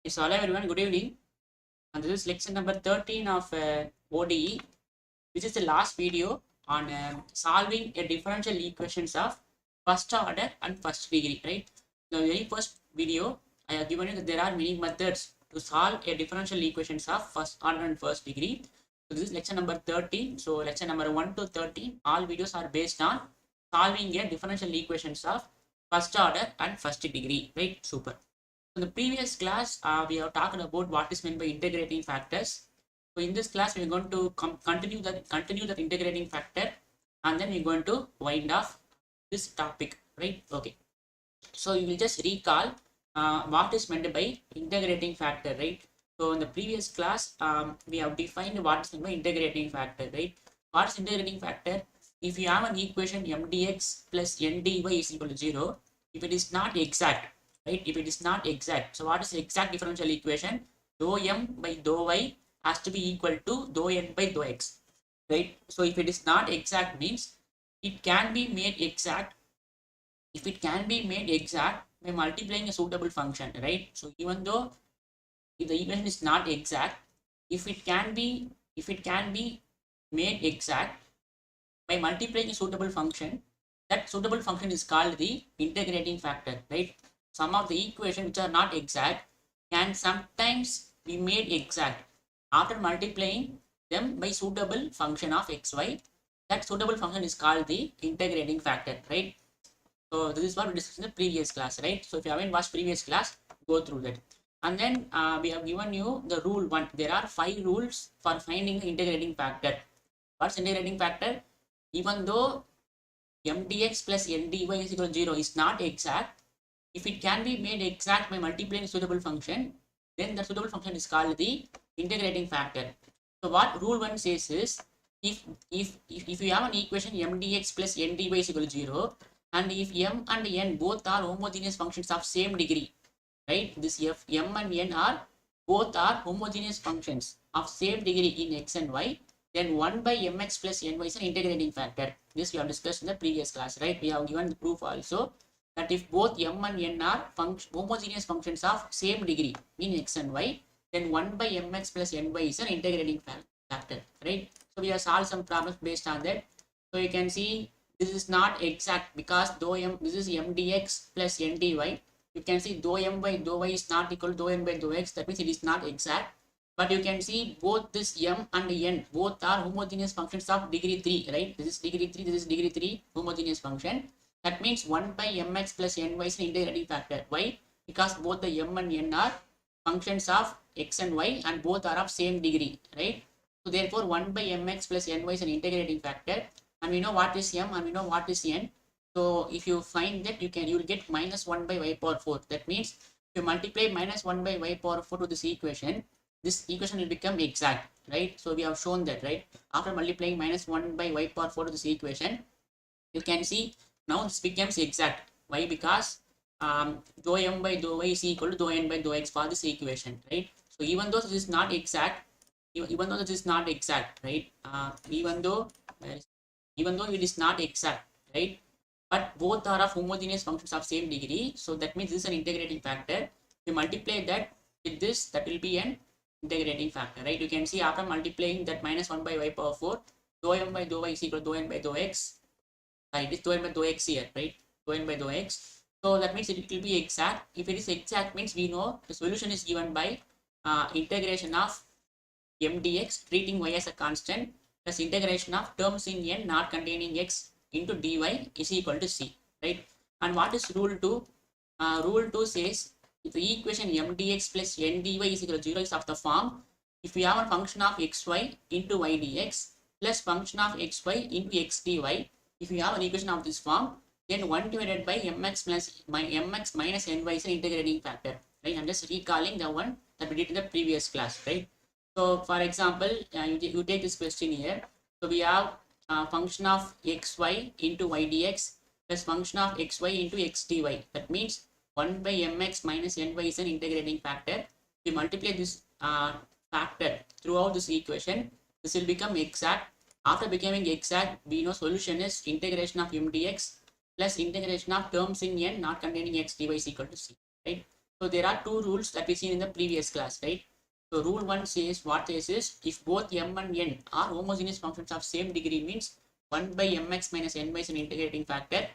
Yes, hello everyone, good evening. And this is lecture number 13 of ODE. This is the last video on solving a differential equations of first order and first degree, right? The very first video, I have given you that there are many methods to solve a differential equations of first order and first degree. So this is lecture number 13. So lecture number 1 to 13, all videos are based on solving a differential equations of first order and first degree, right? Super. In the previous class, we have talked about what is meant by integrating factors. So in this class, we're going to continue that integrating factor, and then we're going to wind off this topic, right? Okay. So you will just recall what is meant by integrating factor, right? So in the previous class, we have defined what is meant by integrating factor, right? What is integrating factor? If you have an equation mdx plus ndy is equal to 0, if it is not exact, right? If it is not exact, so what is the exact differential equation? Dou m by dou y has to be equal to dou n by dou x, right? So if it is not exact means it can be made exact. If it can be made exact by multiplying a suitable function, right? So even though if the equation is not exact, if it can be made exact by multiplying a suitable function, that suitable function is called the integrating factor, right? Some of the equations which are not exact can sometimes be made exact after multiplying them by suitable function of xy. That suitable function is called the integrating factor, right? So this is what we discussed in the previous class, right? So if you haven't watched previous class, go through that. And then we have given you the rule 1. There are 5 rules for finding the integrating factor. What's integrating factor? Even though mdx plus ndy is equal to 0 is not exact, if it can be made exact by multiplying a suitable function, then the suitable function is called the integrating factor. So what rule 1 says is, if you have an equation mdx plus ndy is equal to 0, and if m and n both are homogeneous functions of same degree, right? This m and n are both are homogeneous functions of same degree in x and y, then 1 by mx plus ny is an integrating factor. This we have discussed in the previous class, right? We have given the proof also that if both m and n are homogeneous functions of same degree in x and y, then 1 by mx plus ny is an integrating factor, right? So we have solved some problems based on that. So you can see this is not exact because though this is mdx plus ndy. You can see though m by though y is not equal to though n by though x. That means it is not exact. But you can see both this m and n both are homogeneous functions of degree 3, right? This is degree 3, this is degree 3 homogeneous function. That means 1 by mx plus ny is an integrating factor. Why? Because both the m and n are functions of x and y and both are of same degree, right? So therefore 1 by mx plus ny is an integrating factor, and we know what is m and we know what is n. So if you find that, you will get minus 1 by y power 4. That means if you multiply minus 1 by y power 4 to this equation will become exact, right? So we have shown that, right? After multiplying minus 1 by y power 4 to this equation, you can see now this becomes exact. Why? Because dou m by dou y is equal to dou n by dou x for this equation, right? So even though this is not exact, right? Even though it is not exact, right? But both are of homogeneous functions of same degree. So that means this is an integrating factor. If you multiply that with this, that will be an integrating factor, right? You can see after multiplying that minus 1 by y power 4, dou m by dou y is equal to dou n by dou x. Right, it is dou n by dou x here, right? Dou n by dou x. So that means it will be exact. If it is exact means we know the solution is given by integration of mdx treating y as a constant plus integration of terms in n not containing x into dy is equal to c, right? And what is rule 2? Rule 2 says if the equation mdx plus ndy is equal to 0 is of the form, if we have a function of xy into y dx plus function of xy into x dy, if you have an equation of this form, then 1 divided by mx mx minus ny is an integrating factor, right? I'm just recalling the one that we did in the previous class, right? So for example, you take this question here. So we have function of xy into y dx plus function of xy into x dy. That means 1 by mx minus ny is an integrating factor. We multiply this factor throughout this equation. This will become exact. After becoming exact, we know solution is integration of m dx plus integration of terms in n not containing x dy is equal to c, right? So there are two rules that we seen in the previous class, right? So rule 1 says, what says is, if both m and n are homogeneous functions of same degree, means 1 by mx minus ny is an integrating factor,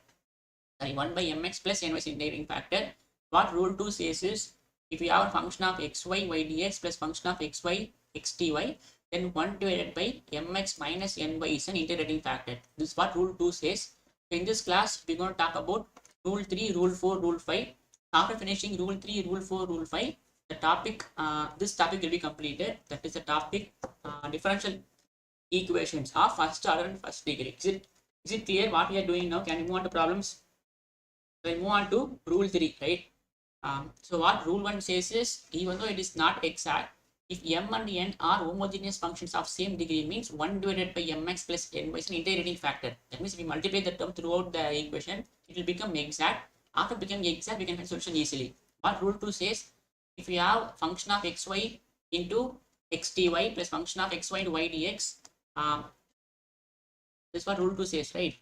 sorry, 1 by mx plus ny is an integrating factor. What rule 2 says is, if you have a function of xy y dx plus function of xy x dy, then 1 divided by mx minus ny is an integrating factor. This is what rule 2 says. So in this class, we're going to talk about rule 3, rule 4, rule 5. After finishing rule 3, rule 4, rule 5, the topic, this topic will be completed. That is the topic, differential equations of first order and first degree. Is it clear what we are doing now? Can you move on to problems? So we move on to rule 3, right? So what rule 1 says is, even though it is not exact, if m and n are homogeneous functions of same degree, means 1 divided by mx plus ny is an integrating factor. That means if we multiply the term throughout the equation, it will become exact. After becoming exact, we can find solution easily. What rule 2 says, if we have function of xy into x dy plus function of xy into y dx, this is what rule 2 says, right?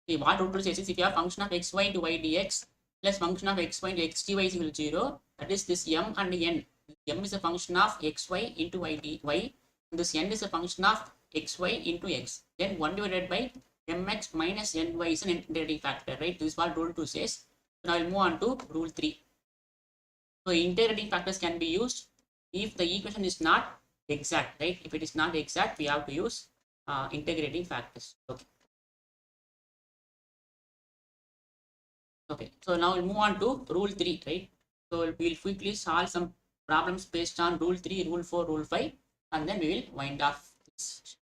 See, what rule 2 says is, if you have function of xy into y dx plus function of xy into x dy is equal to 0, that is this m and n. M is a function of xy into y dy, and this n is a function of xy into x. Then 1 divided by mx minus ny is an integrating factor, right? This is what rule 2 says. So now we'll move on to rule 3. So integrating factors can be used if the equation is not exact, right? If it is not exact, we have to use integrating factors. Okay. Okay, so now we'll move on to rule 3, right? So we'll quickly solve some problems based on rule 3, rule 4, rule 5, and then we will wind off this.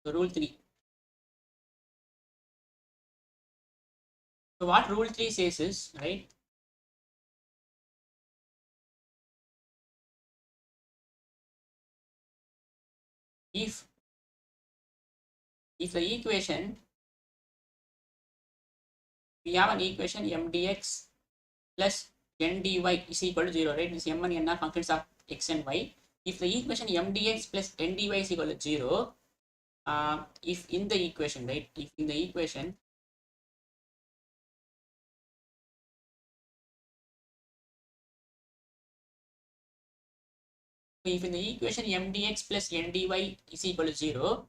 So rule 3. So what rule 3 says is, right? If the equation, we have an equation m dx plus n dy is equal to 0, right? This m and n are functions of x and y. If the equation m dx plus n dy is equal to 0, if in the equation, right? If in the equation if in the equation m dx plus n dy is equal to 0,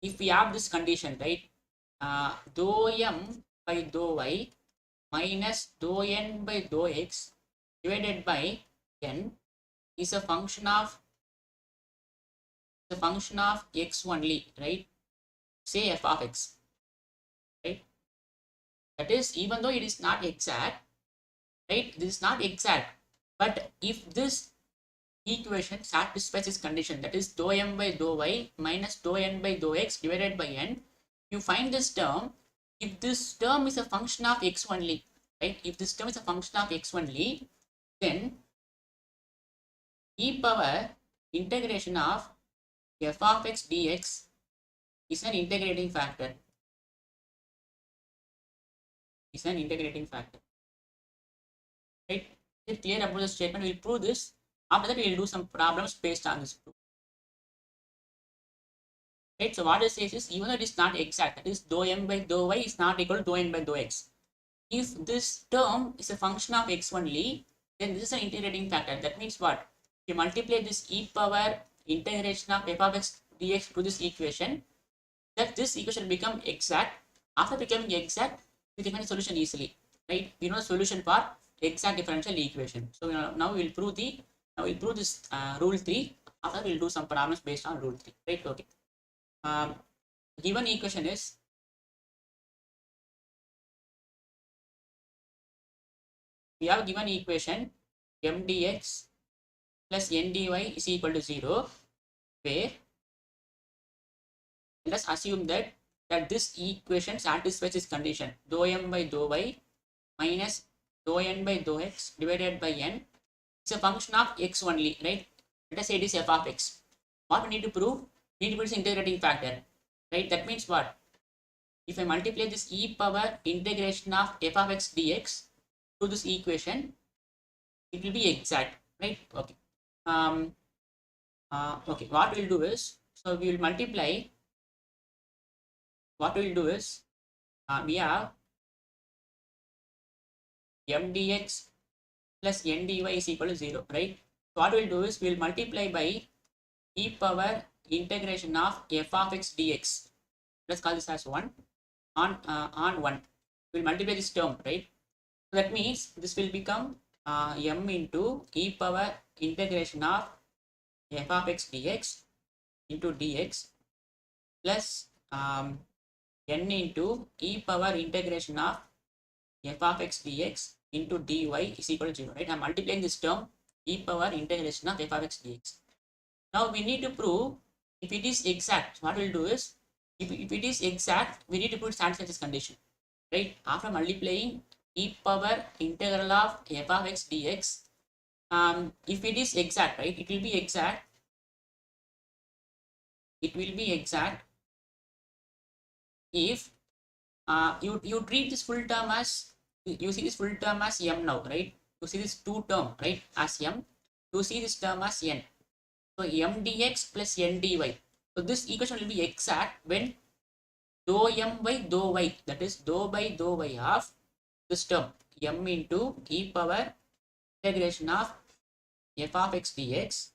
if we have this condition, right? Dou m by dou y minus dou n by dou x divided by n is a function of x only, right? Say f of x, right? That is, even though it is not exact, right? This is not exact, but if this equation satisfies this condition, that is dou m by dou y minus dou n by dou x divided by n, you find this term. If this term is a function of x only, right? If this term is a function of x only, then e power integration of f of x dx is an integrating factor. Is an integrating factor, right? Is it clear about the statement? We'll prove this. After that, we'll do some problems based on this proof. Right? So what it says is, even though it is not exact, that is dou m by dou y is not equal to dou n by dou x. If this term is a function of x only, then this is an integrating factor. That means what? If you multiply this e power integration of f of x dx to this equation, that this equation become exact. After becoming exact, we can find a solution easily, right? We know the solution for exact differential equation. So now we will prove this rule 3. After we'll do some problems based on rule 3, right? Okay. Given equation is, we have given equation m dx plus n dy is equal to 0, where let us assume that this equation satisfies this condition, dou m by dou y minus dou n by dou x divided by n is a function of x only, right? Let us say it is f of x. What we need to prove? We need to prove this integrating factor, right? That means what? If I multiply this e power integration of f of x dx to this equation, it will be exact, right? Okay. Okay. What we'll do is, so we will multiply. What we'll do is, we have m dx plus n dy is equal to 0, right? So what we'll do is we'll multiply by e power integration of f of x dx. Let's call this as 1 on 1. We'll multiply this term, right? So that means this will become m into e power integration of f of x dx into dx plus n into e power integration of f of x dx into dy is equal to 0, right? I'm multiplying this term e power integration of f of x dx. Now we need to prove if it is exact. What we'll do is if it is exact, we need to put satisfy this condition, right? After multiplying e power integral of f of x dx, if it is exact, right, it will be exact. It will be exact if you treat this full term as, you see this full term as m now, right? You see this two term, right, as m. You see this term as n. So m dx plus n dy. So this equation will be exact when dou m by dou y, that is dou by dou y of this term m into e power integration of f of x dx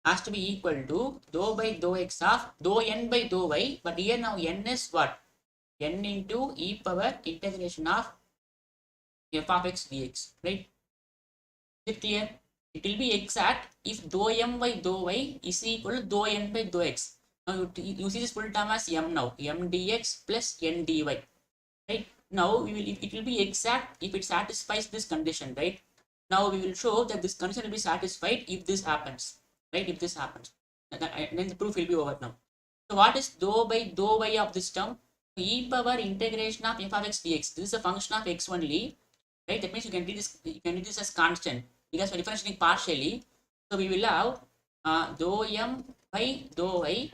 has to be equal to dou by dou x of dou n by dou y. But here now n is what? N into e power integration of f of x dx, right? Is it clear? It will be exact if dou m by dou y is equal to dou n by dou x. Now you see this full term as m now, m dx plus n dy, right? Now it will be exact if it satisfies this condition, right? Now we will show that this condition will be satisfied if this happens, right? If this happens, then the proof will be over now. So what is dou by dou y of this term? E power integration of f of x dx. This is a function of x only, right? That means you can read this as constant because we're differentiating partially. So we will have dou m by dou y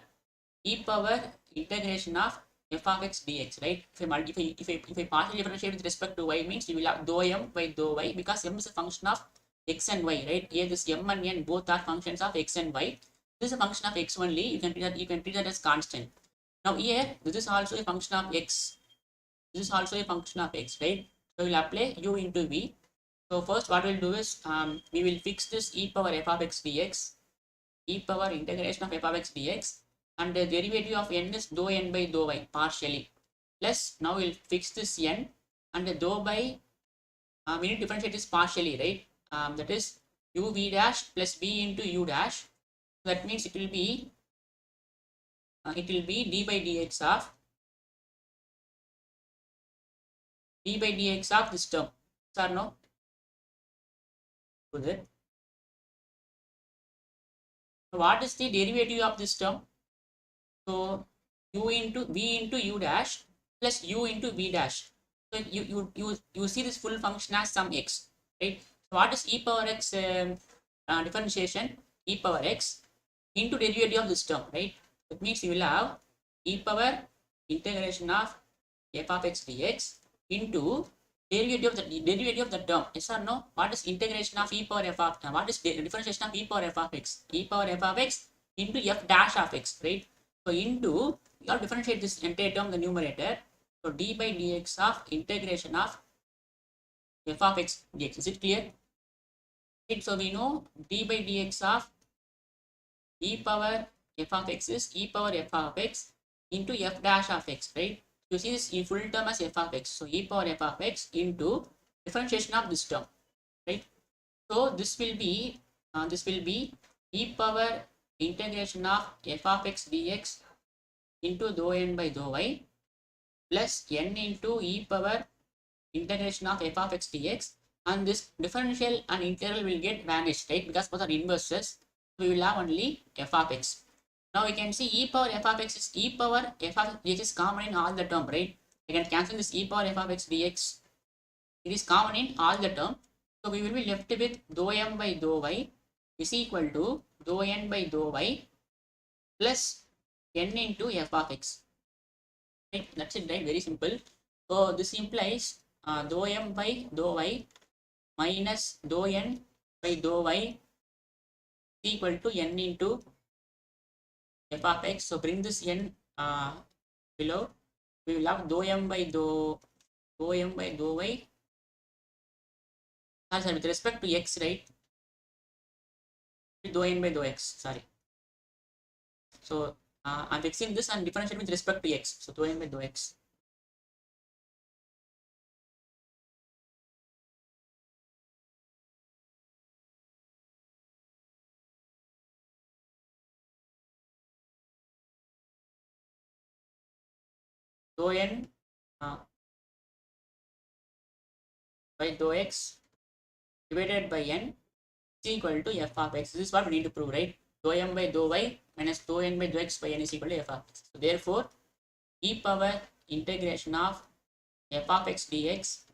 e power integration of f of x dx, right? If I partially differentiate with respect to y, means you will have dou m by dou y, because m is a function of x and y, right? Here this m and n both are functions of x and y. This is a function of x only. You can treat that as constant. Now here this is also a function of x. This is also a function of x, right? So we'll apply u into v. So first what we'll do is we will fix this e power f of x dx, e power integration of f of x dx, and the derivative of n is dou n by dou y partially, plus now we'll fix this n, and the dou by we need to differentiate this partially, right? That is u v dash plus v into u dash. So that means it will be d by dx of this term. Yes or no? Good. So what is the derivative of this term? So u into v into u dash plus u into v dash. So you see this full function as some x, right? So what is e power x differentiation? E power x into derivative of this term, right? That means you will have e power integration of f of x dx into derivative of the term. Yes or no? What is integration of e power f of what is differentiation of e power f of x? E power f of x into f dash of x, right? So into, you have to differentiate this entire term in the numerator. So d by dx of integration of f of x dx. Is it clear? Right. So we know d by dx of e power f of x is e power f of x into f dash of x, right? You see this in full term as f of x. So e power f of x into differentiation of this term, right? So this will be e power integration of f of x dx into dou n by dou y plus n into e power integration of f of x dx, and this differential and integral will get vanished, right? Because both are inverses, we will have only f of x. Now we can see e power f of x is e power f of x is common in all the term, right? I can cancel this e power f of x dx. It is common in all the term. So we will be left with dou m by dou y is equal to dou n by dou y plus n into f of x. Right? That's it, right? Very simple. So this implies dou m by dou y minus dou n by dou y is equal to n into f of x. So bring this n below. we will have dou m by dou y. Sorry, with respect to x, right? Dou n by dou x. Sorry. So I'm fixing this and differentiate with respect to x. So dou n by dou x. Dou n by dou x divided by n is equal to f of x. This is what we need to prove, right? Dou m by dou y minus dou n by dou x by n is equal to f of x. So therefore, e power integration of f of x dx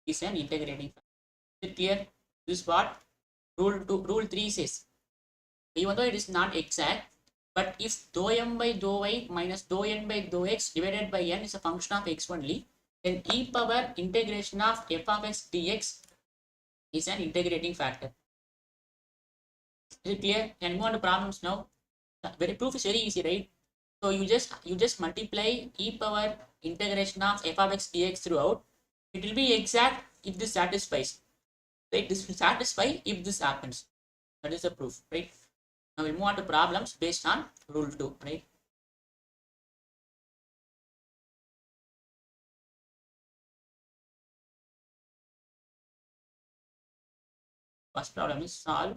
is an integrating factor. Is it clear? This is what rule 3 says. Even though it is not exact, but if dou m by dou y minus dou n by dou x divided by n is a function of x only, then e power integration of f of x dx is an integrating factor. Is it clear? Can move on to problems now. The proof is very easy, right? So you just multiply e power integration of f of x dx throughout. It will be exact if this satisfies. Right? This will satisfy if this happens. That is the proof, right? Now we'll move on to problems based on rule 2, right? First problem is solve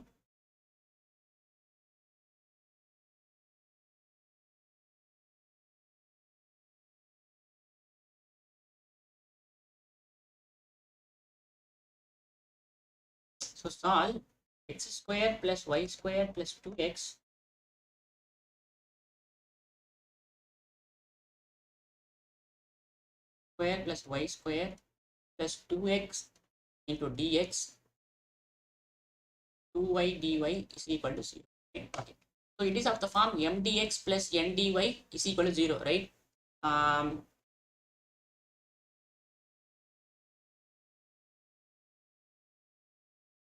so solve x square plus y square plus 2x square plus y square plus 2x into dx 2y dy is equal to 0. Okay. So it is of the form m dx plus n dy is equal to 0, right?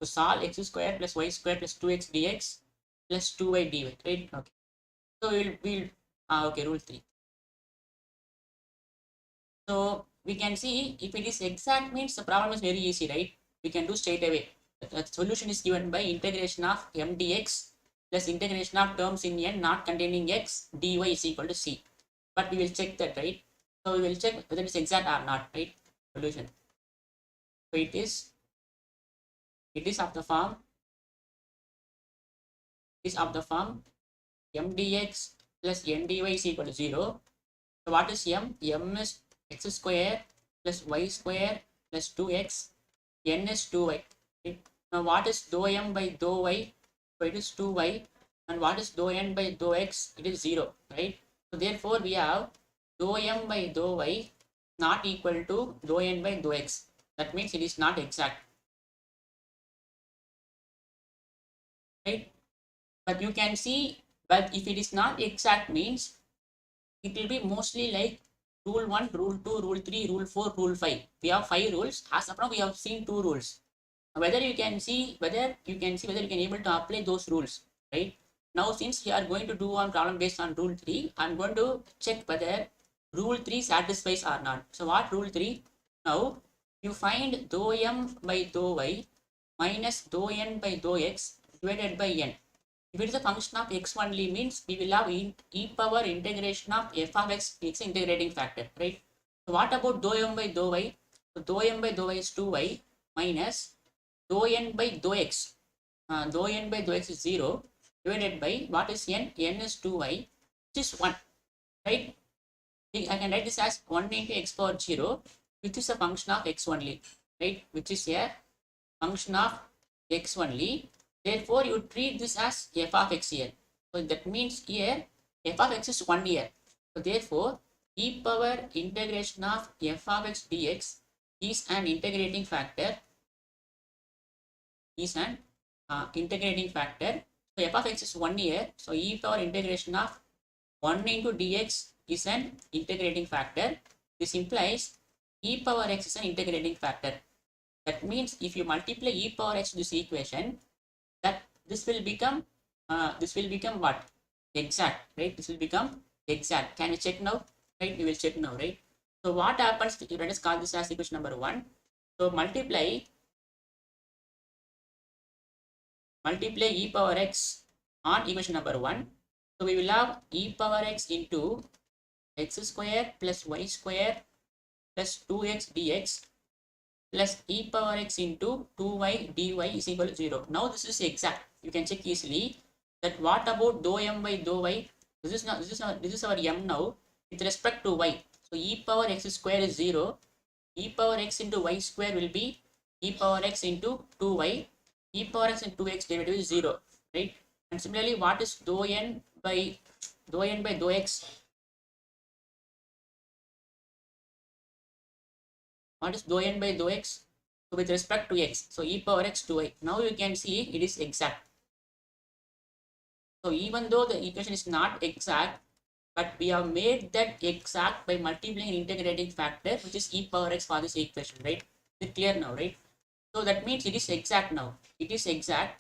So solve x square plus y square plus 2x dx plus 2y dy, right? Okay. So we'll okay, rule 3. So we can see if it is exact means the problem is very easy, right? We can do straight away. The solution is given by integration of m dx plus integration of terms in n not containing x dy is equal to c. But we will check that, right? So we will check whether it is exact or not, right? Solution. So it is of the form m dx plus n dy is equal to 0. So what is m? M is x square plus y square plus 2x. N is 2y. Okay. Now what is dou m by dou y? So it is 2y. And what is dou n by dou x? It is 0, right? So therefore we have dou m by dou y not equal to dou n by dou x. That means it is not exact, right? But you can see, but if it is not exact means it will be mostly like rule 1, rule 2, rule 3, rule 4, rule 5. We have 5 rules. As of now, we have seen 2 rules. Whether you can whether you can able to apply those rules, right? Now, since we are going to do one problem based on rule 3, I'm going to check whether rule 3 satisfies or not. So what rule 3? Now, you find dou m by dou y minus dou n by dou x divided by n. If it is a function of x only means we will have e power integration of f of x, it's an integrating factor, right? So what about dou m by dou y? So dou m by dou y is 2y minus dou n by dou x. Dou n by dou x is 0 divided by what is n? N is 2y, which is 1, right? I can write this as 1 into x power 0, which is a function of x only, right? Which is a function of x only. Therefore, you treat this as f of x here. So that means here f of x is 1 here. So therefore, e power integration of f of x dx is an integrating factor. So f of x is 1 here. So e power integration of 1 into dx is an integrating factor. This implies e power x is an integrating factor. That means if you multiply e power x to this equation, that this will become what? Exact, right? This will become exact. Can we check now? Right? We will check now, right? So what happens, let us call this as equation number 1. So multiply e power x on equation number 1. So we will have e power x into x square plus y square plus 2x dx plus e power x into 2y dy is equal to 0. Now this is exact. You can check easily that what about dou m by dou y. This is our m now with respect to y. So e power x square is 0. E power x into y square will be e power x into 2y. E power x into 2x derivative is 0, right? And similarly, what is dou n by dou x? What is dou n by dou x? So with respect to x, so e power x 2y. Now you can see it is exact. So even though the equation is not exact, but we have made that exact by multiplying an integrating factor, which is e power x for this equation, right? Is it clear now, right? So that means it is exact now. It is exact.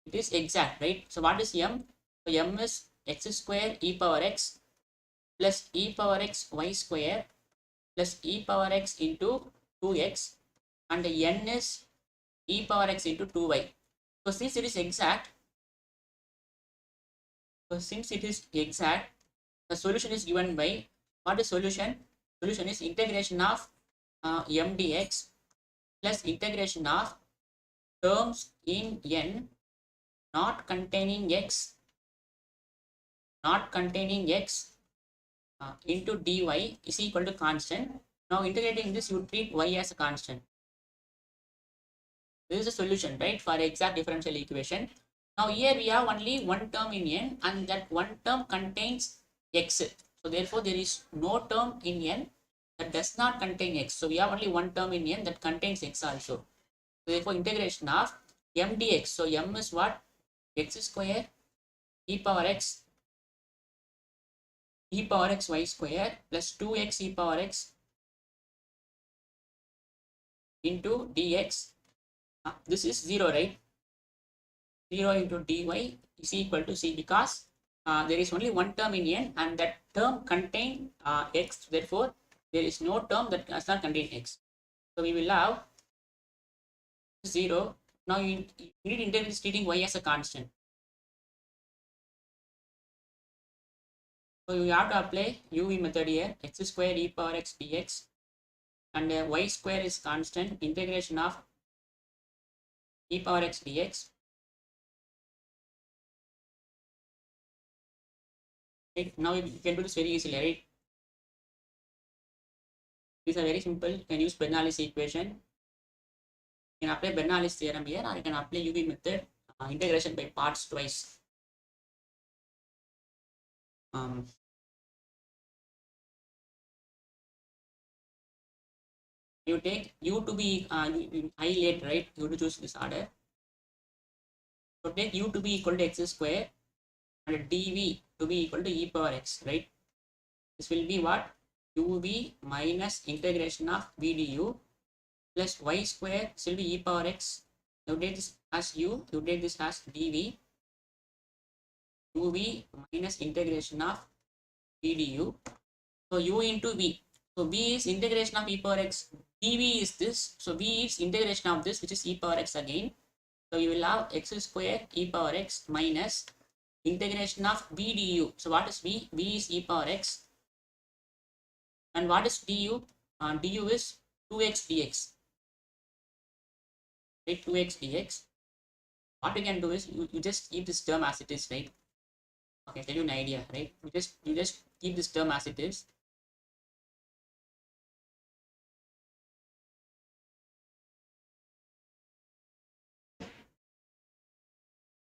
It is exact, right? So what is m? So m is x square e power x plus e power x y square plus e power x into 2x, and the n is e power x into 2y. So since it is exact, the solution is given by, what is solution? Solution is integration of m dx plus integration of terms in n not containing x into dy is equal to constant. Now integrating this, you treat y as a constant. This is a solution, right, for exact differential equation. Now here we have only one term in n, and that one term contains x. So therefore there is no term in n that does not contain x. So we have only one term in n that contains x also. So therefore integration of m dx. So m is what? X square e power x y square plus 2x e power x into dx. This is 0, right? 0 into dy is equal to c, because there is only one term in n and that term contain x. Therefore there is no term that does not contain x. So we will have 0. Now you need to integrate this, treating y as a constant. So you have to apply UV method here. X square e power x dx, and y square is constant. Integration of e power x dx. Right? Now you can do this very easily, right? These are very simple. You can use Bernoulli's equation. You can apply Bernoulli's theorem here, or you can apply UV method, integration by parts twice. You take u to be I late, right? You have to choose this order. So take u to be equal to x square and dv to be equal to e power x, right? This will be what? uv minus integration of v du plus y square, this will be e power x. You take this as u, you take this as dv, uv minus integration of v du. So u into v. So v is integration of e power x, dv is this. So v is integration of this, which is e power x again. So we will have x square e power x minus integration of v du. So what is v? V is e power x. And what is du? Du is 2x dx. Right? 2x dx. What we can do is you just keep this term as it is, right? Okay, tell you an idea, right? You just keep this term as it is.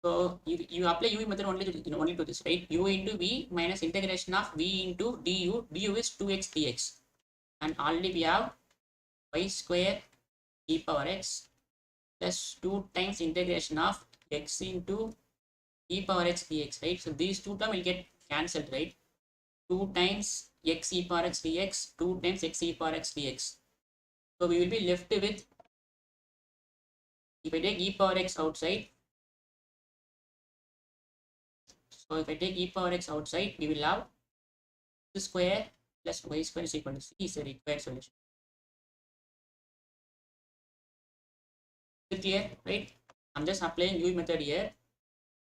So you apply UV method only to this, right? U into V minus integration of V into du. Du is 2x dx. And already we have y square e power x plus 2 times integration of x into e power x dx, right? So these two terms will get cancelled, right? 2 times x e power x dx, 2 times x e power x dx. So we will be left with, if I take e power x outside, so if I take e power x outside, we will have x square plus y square is equal to c is a required solution. Is it clear, right? I'm just applying u method here.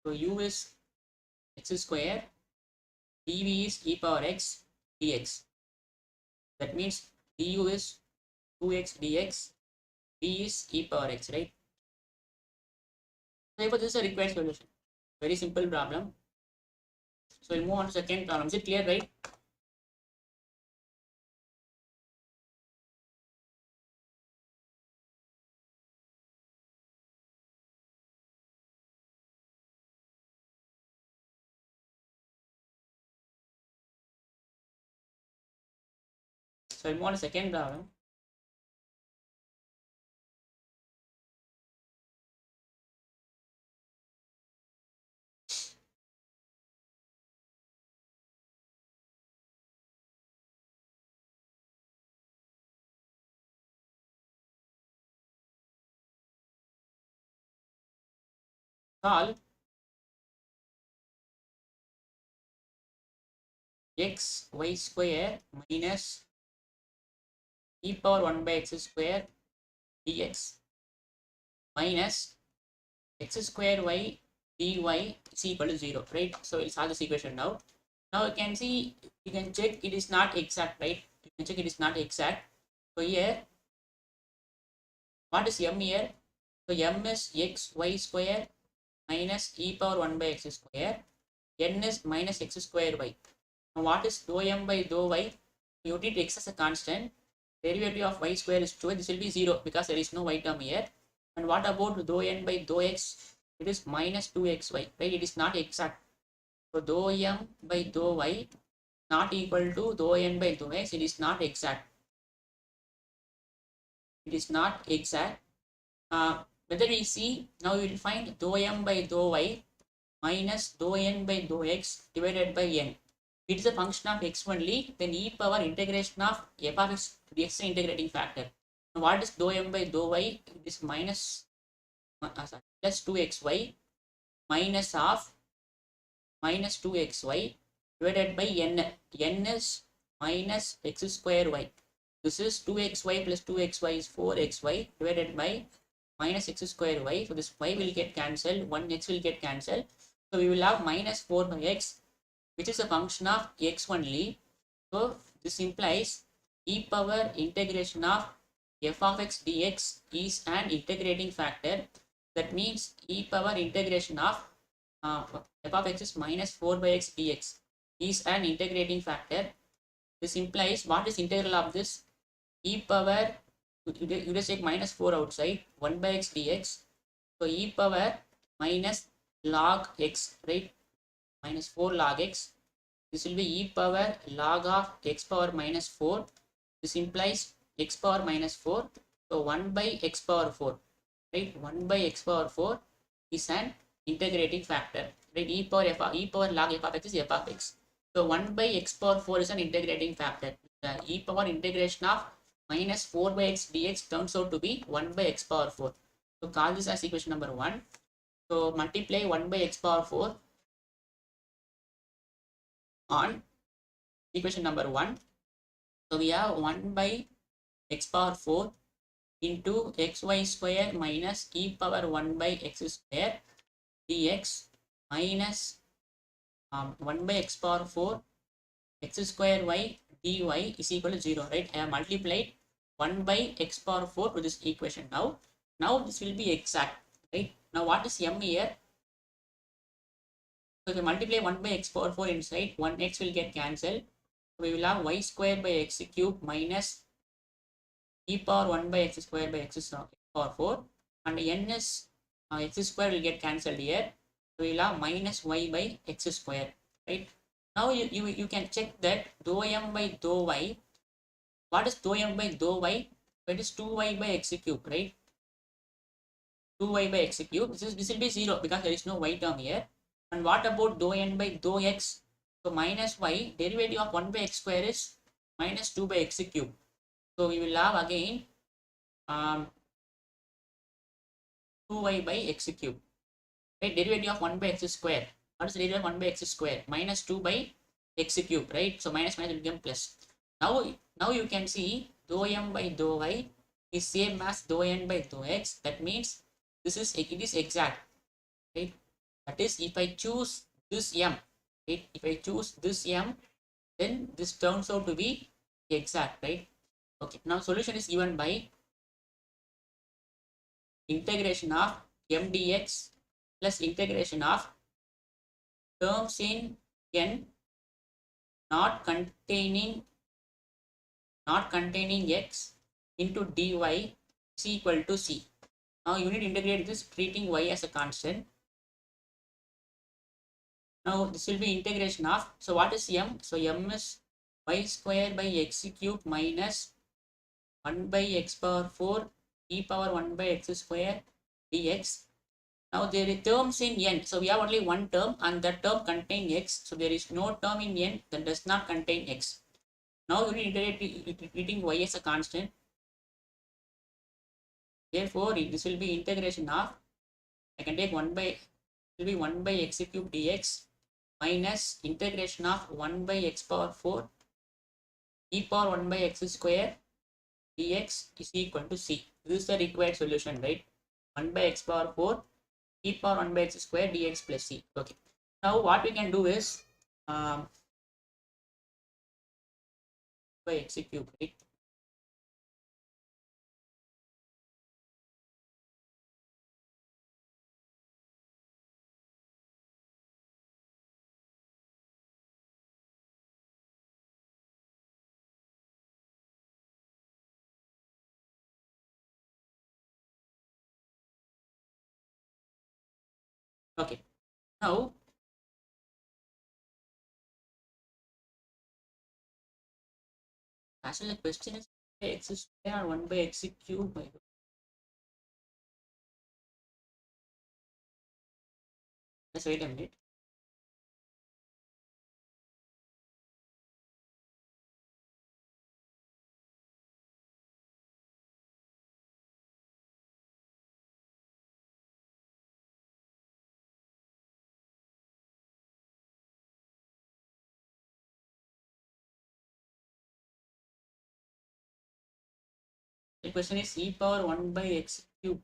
So u is x square, dv is e power x dx. That means du is 2x dx, v is e power x, right? Therefore, this is a required solution. Very simple problem. So we'll move on to second problem. Is it clear, right? So we'll move on to second problem. Solve x y square minus e power 1 by x square dx minus x square y dy is equal to 0, right? So we'll solve this equation now. Now you can see, you can check it is not exact, right? You can check it is not exact. So here, what is m here? So m is x y square minus e power 1 by x square. N is minus x square y. Now what is dou m by dou y? You treat x as a constant. Derivative of y square is 2. This will be 0 because there is no y term here. And what about dou n by dou x? It is minus 2xy, right? It is not exact. So dou m by dou y not equal to dou n by dou x. It is not exact. It is not exact. Whether we see, now we will find dou m by dou y minus dou n by dou x divided by n. It is a function of x only, then e power integration of f of x dx integrating factor. Now what is dou m by dou y? It is minus plus 2xy minus of minus 2xy divided by n. N is minus x square y. This is 2xy plus 2xy is 4xy divided by minus x square y. So this y will get cancelled, 1x will get cancelled. So we will have minus 4 by x, which is a function of x only. So this implies e power integration of f of x dx is an integrating factor. That means e power integration of f of x is minus 4 by x dx is an integrating factor. This implies, what is integral of this? E power, you just take minus 4 outside, 1 by x dx. So e power minus log x, right? Minus 4 log x. This will be e power log of x power minus 4. This implies x power minus 4. So 1 by x power 4, right? 1 by x power 4 is an integrating factor, right? E power log f of x is f of x. So 1 by x power 4 is an integrating factor. The e power integration of minus 4 by x dx turns out to be 1 by x power 4. So call this as equation number 1. So multiply 1 by x power 4 on equation number 1. So we have 1 by x power 4 into xy square minus e power 1 by x square dx minus 1 by x power 4 x square y dy is equal to 0, right? I have multiplied 1 by x power 4 to this equation now. Now this will be exact, right? Now what is m here? So if you multiply 1 by x power 4 inside, 1x will get cancelled. So we will have y square by x cube minus e power 1 by x square by x power 4. And n is x square will get cancelled here. So we will have minus y by x square, right? Now you can check that dou m by dou y. What is dou m by dou y? It is 2y by x cube, right? 2y by x cube. This will be 0 because there is no y term here. And what about dou n by dou x? So minus y, derivative of 1 by x square is minus 2 by x cube. So we will have again 2y by x cube, right? Derivative of 1 by x square. What is the derivative of 1 by x square? Minus 2 by x cube, right? So minus minus will become plus. Now you can see dou m by dou y is same as dou n by dou x. That means it is exact, right? That is, if I choose this m, right? If I choose this m, then this turns out to be exact, right? Okay, now solution is given by integration of m dx plus integration of terms in n not containing x into dy is equal to c. Now you need to integrate this treating y as a constant. Now this will be integration of, so what is m? So m is y square by x cube minus 1 by x power 4 e power 1 by x square dx. Now there are terms in n. So we have only one term and that term contains x. So there is no term in n that does not contain x. Now you need to integrate treating y as a constant. Therefore, this will be integration of, I can take 1 by, it will be 1 by x cube dx minus integration of 1 by x power 4 e power 1 by x square dx is equal to c. This is the required solution, right? 1 by x power 4 e power 1 by x square dx plus c. Okay. Now what we can do is by x cube, right? Okay. Now actually the question is x square or 1 by x cube. Let's wait a minute. The question is e power 1 by x cube.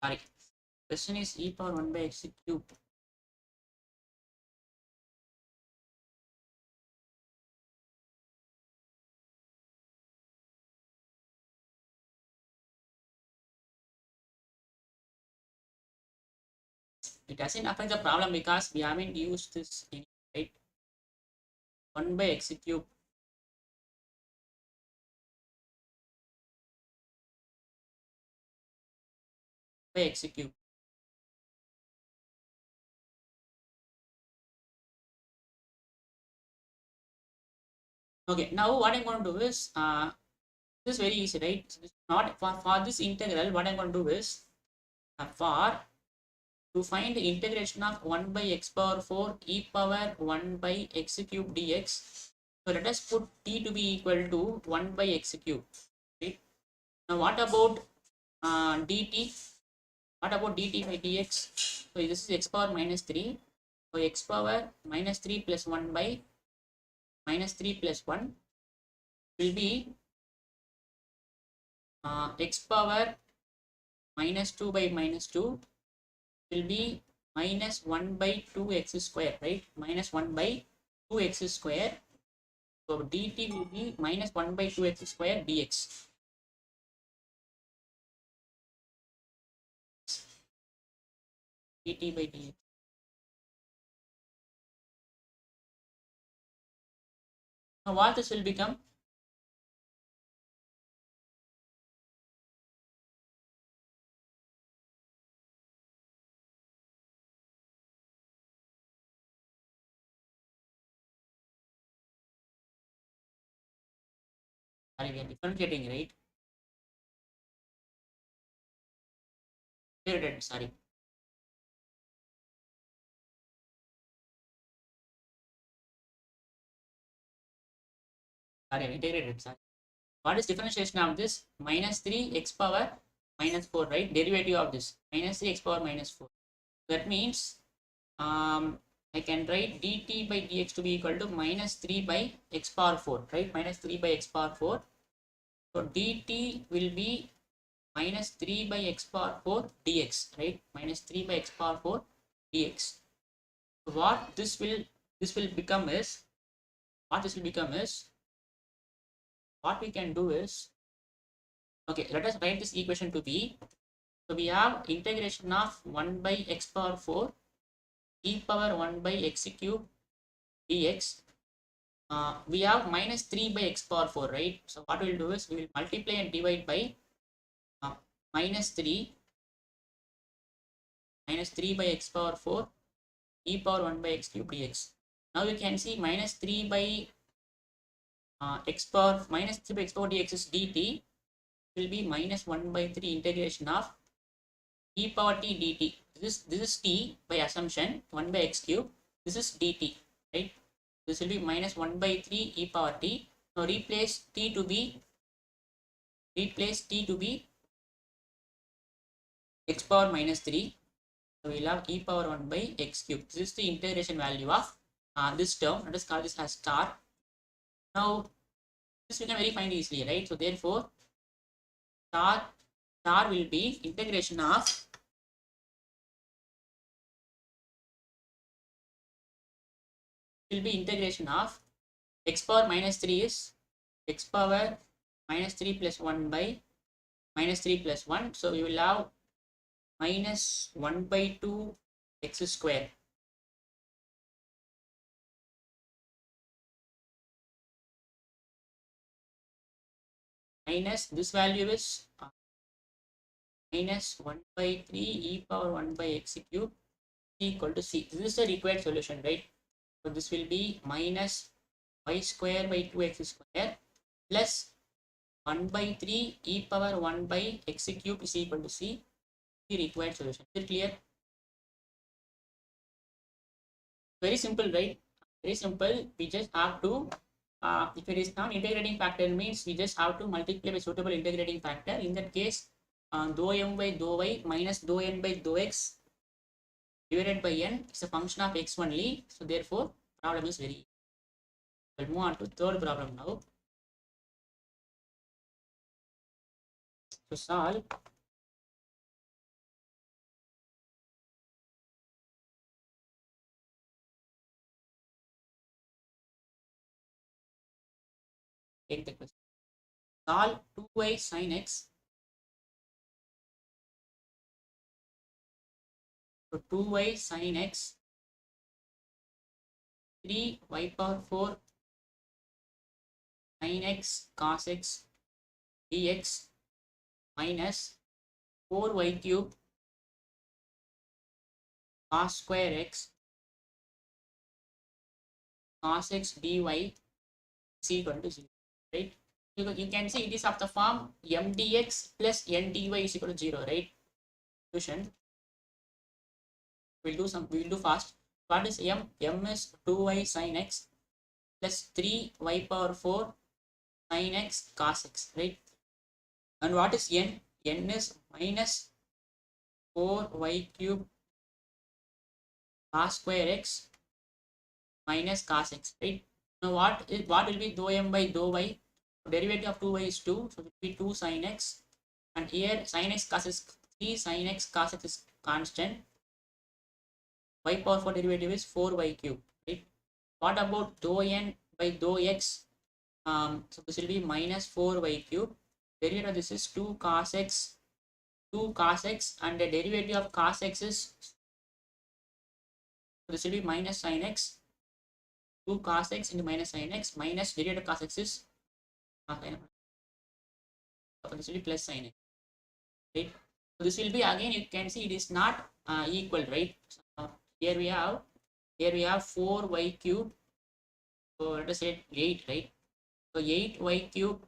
Sorry. Question is e power 1 by x cube. It doesn't affect the problem because we haven't used this, right? 1 by x cube by x cube. Okay, now what I'm going to do is this is very easy, right? So this not for this integral, what I'm going to do is for to find the integration of 1 by x power 4 e power 1 by x cube dx. So let us put t to be equal to 1 by x cube. Right? Now what about dt? What about dt by dx? So this is x power minus 3. So x power minus 3 plus 1 by minus 3 plus 1 will be x power minus 2 by minus 2 will be minus 1 by 2x square, right? Minus 1 by 2x square. So dt will be minus 1 by 2x square dx. Dt by dx. Now what this will become? Sorry, we are differentiating, right? Sorry. Sorry, I integrated. Sorry. What is differentiation of this? Minus 3 x power minus 4, right? Derivative of this. Minus 3 x power minus 4. That means I can write dt by dx to be equal to minus 3 by x power 4, right? Minus 3 by x power 4. So dt will be minus 3 by x power 4 dx, right? Minus 3 by x power 4 dx. So what this will become is what we can do is, okay, let us write this equation to be. So we have integration of 1 by x power 4 e power 1 by x cube dx. We have minus 3 by x power 4, right? So what we will do is we will multiply and divide by uh, minus 3 by x power 4 e power 1 by x cube dx. Now you can see minus 3 by x power dx is dt will be minus 1 by 3 integration of e power t dt. This is t by assumption 1 by x cube. This is dt, right? This will be minus 1 by 3 e power t. Now replace t to be x power minus 3. So we'll have e power 1 by x cube. This is the integration value of this term. Let us call this as star. Now this we can very find easily, right? So therefore star will be integration of x power minus 3 is x power minus 3 plus 1 by minus 3 plus 1. So we will have minus 1 by 2 x square minus this value is minus 1 by 3 e power 1 by x cube equal to c. This is the required solution, right? So this will be minus y square by 2x square plus 1 by 3 e power 1 by x cube is equal to c, the required solution. Is it clear? Very simple, right? Very simple. We just have to, if it is non-integrating factor, means we just have to multiply by suitable integrating factor. In that case, dou m by dou y minus dou n by dou x divided by n is a function of x only. So therefore, problem is very easy. We'll move on to third problem now. To solve, take the question. Solve 2y sin x. So 2y sin x 3y power 4 sin x cos x dx minus 4y cube cos square x cos x dy is equal to 0, right? You can see it is of the form m dx plus n dy is equal to 0, right? Solution. We will do fast. What is m? M is 2y sin x plus 3y power 4 sin x cos x, right? And what is n? N is minus 4y cube cos square x minus cos x, right? Now what will be dou m by dou y? Derivative of 2y is 2, so it will be 2 sin x, and here sin x cos is 3 sin x cos x is constant. Y power 4 derivative is 4y cube, right? What about dou n by dou x? So this will be minus 4y cube. Derivative of this is 2 cos x, and the derivative of cos x is, so this will be minus sin x, 2 cos x into minus sin x, minus derivative of cos x is this will be plus sin x, right? So this will be, again you can see it is not equal, right? Here we have 4y cube, so let us say 8, right? So 8y cube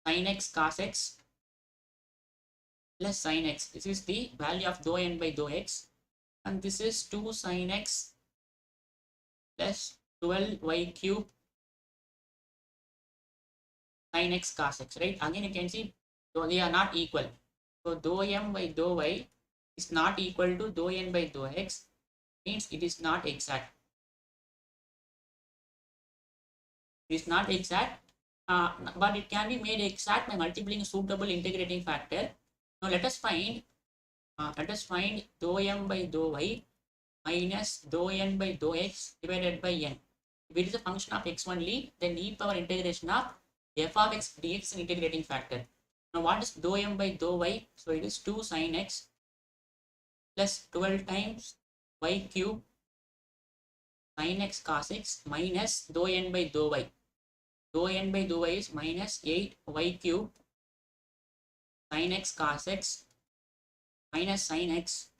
sin x cos x plus sin x. This is the value of dou n by dou x, and this is 2 sin x plus 12y cube sin x cos x, right? Again, you can see so they are not equal. So dou m by dou y is not equal to dou n by dou x, means it is not exact. It is not exact, but it can be made exact by multiplying a suitable integrating factor. Now let us find dou m by dou y minus dou n by dou x divided by n. If it is a function of x only, then e power integration of f of x dx is an integrating factor. Now what is dou m by dou y? So it is 2 sin x plus 12 times y cube sin x cos x minus dou n by dou y. Dou n by dou y is minus 8 y cube sin x cos x minus sin x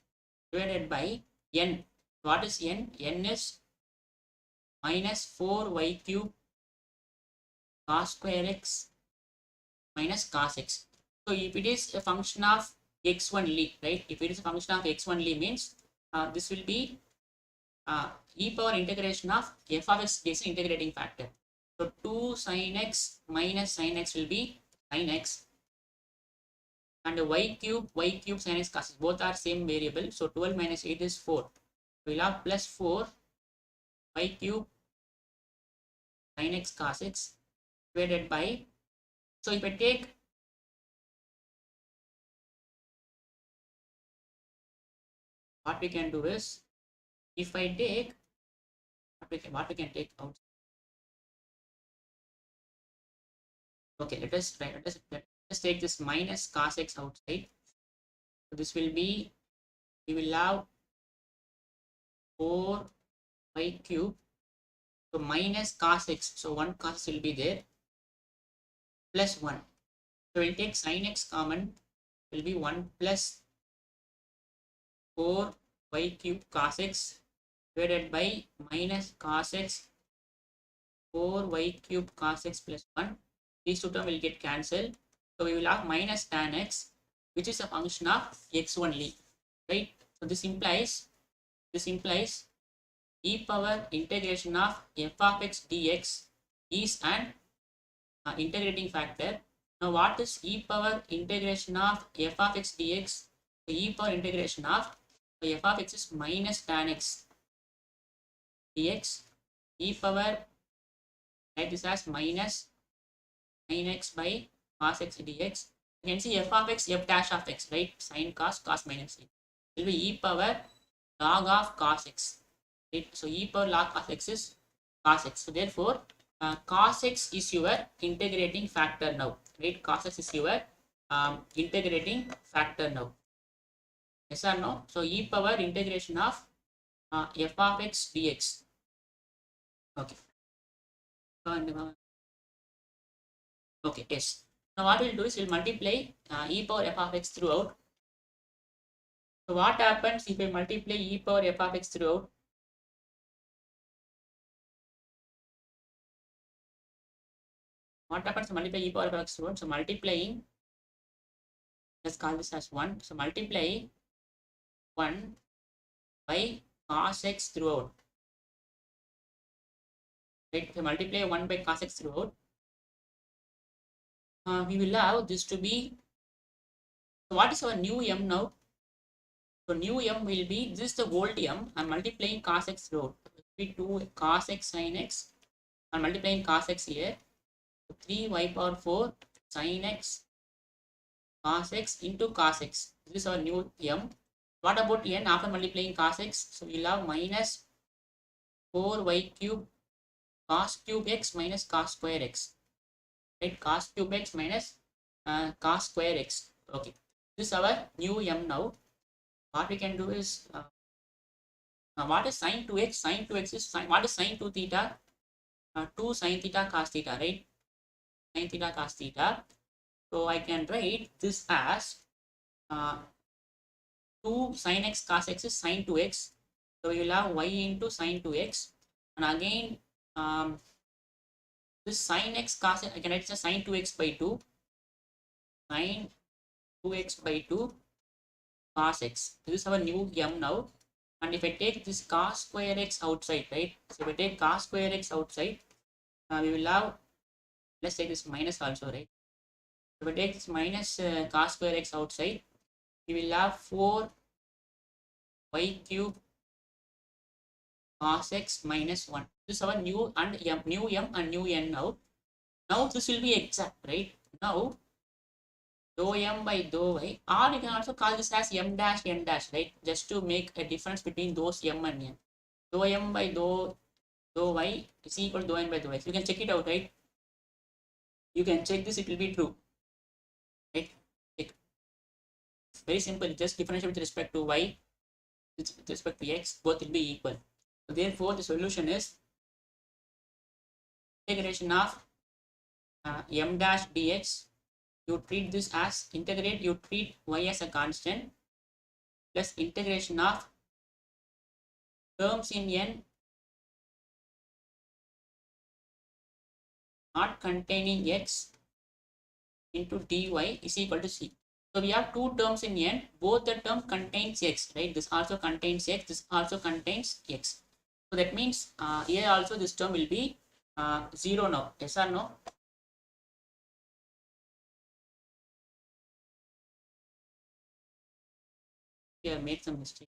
divided by n. What is n? N is minus 4y cube cos square x minus cos x. So if it is a function of x only, right? If it is a function of x only means this will be e power integration of f of x is an integrating factor. So 2 sin x minus sin x will be sin x, and y cube sin x cos x, both are same variable. So 12 minus 8 is 4. We will have plus 4 y cube sin x cos x divided by, so if I take what we can do is, if I take what we can take out. Okay, let us take this minus cos x outside. So this will be, we will have 4 y cube, so minus cos x, so 1 cos x will be there, plus 1. So we'll take sin x common, will be 1 plus 4 y cube cos x divided by minus cos x 4 y cube cos x plus 1. These two terms will get cancelled. So we will have minus tan x, which is a function of x only, right? So this implies e power integration of f of x dx is an integrating factor. Now what is e power integration of f of x dx? The e power integration of f of x is minus tan x dx. E power, write this as minus sin x by cos x dx. You can see f of x, f dash of x, right? Sin cos minus sin. It will be e power log of cos x. Right? So e power log of x is cos x. So therefore, cos x is your integrating factor now. Right? Cos x is your integrating factor now. Yes or no? So e power integration of f of x dx. Okay. Okay, yes. Now what we'll do is we'll multiply e power f of x throughout. So what happens if I multiply e power f of x throughout? What happens to multiply e power f of x throughout? So multiplying, let's call this as 1. So multiply 1 by cos x throughout. Right? If I multiply 1 by cos x throughout, we will have this to be, so what is our new m now? So new m will be, this is the old m, I'm multiplying cos x throughout. It will be 2 cos x sin x, I'm multiplying cos x here. So 3 y power 4 sin x cos x into cos x. This is our new m. What about n after multiplying cos x? So we'll have minus 4y cube cos cube x minus cos square x. Right? Cos cube x minus cos square x. Okay. This is our new m now. What we can do is, what is sin 2x? Sin 2x is, what is sin 2 theta? 2 sin theta cos theta, right? Sin theta cos theta. So I can write this as 2 sin x cos x is sin 2x. So we will have y into sin 2x. And again, this sin x cos x, I can write it as sin 2x by 2. Sin 2x by 2 cos x. This is our new m now. And if I take this cos square x outside, right? So if I take cos square x outside, we will have Let's take this minus also, right? If we take this minus cos square x outside, we will have 4y cube cos x minus 1. This is our new and m, new m and new n now. Now this will be exact, right? Now dou m by dou y, or you can also call this as m dash n dash, right? Just to make a difference between those m and n. Dou m by dou y is equal to dou n by dou x. You can check it out, right? You can check this, it will be true, right? It's very simple. Just differentiate with respect to y, with respect to x, both will be equal. So therefore, the solution is integration of m dash dx. You treat this as integrate, you treat y as a constant, plus integration of terms in n not containing x into dy is equal to c. So we have two terms in n, both the term contains x, right? This also contains x, this also contains x. So that means here also this term will be 0 now. Yes or no? Here I made some mistake.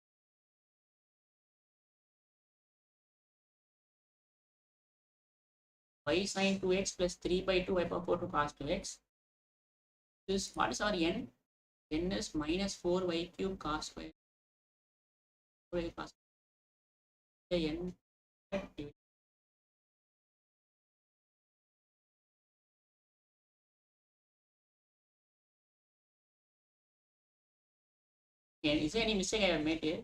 Y sin 2x plus 3 by 2 y power 4 to cos 2x. This, what is our n? N is minus 4y cube cos square. 4y cos n. Is there any mistake I have made here?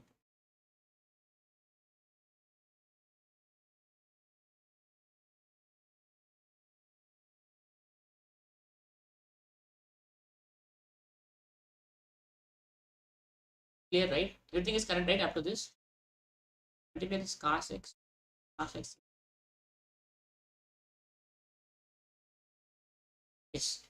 Clear, right? Everything is correct, right? Up to this. Multiply this cos x. Cos x. Yes.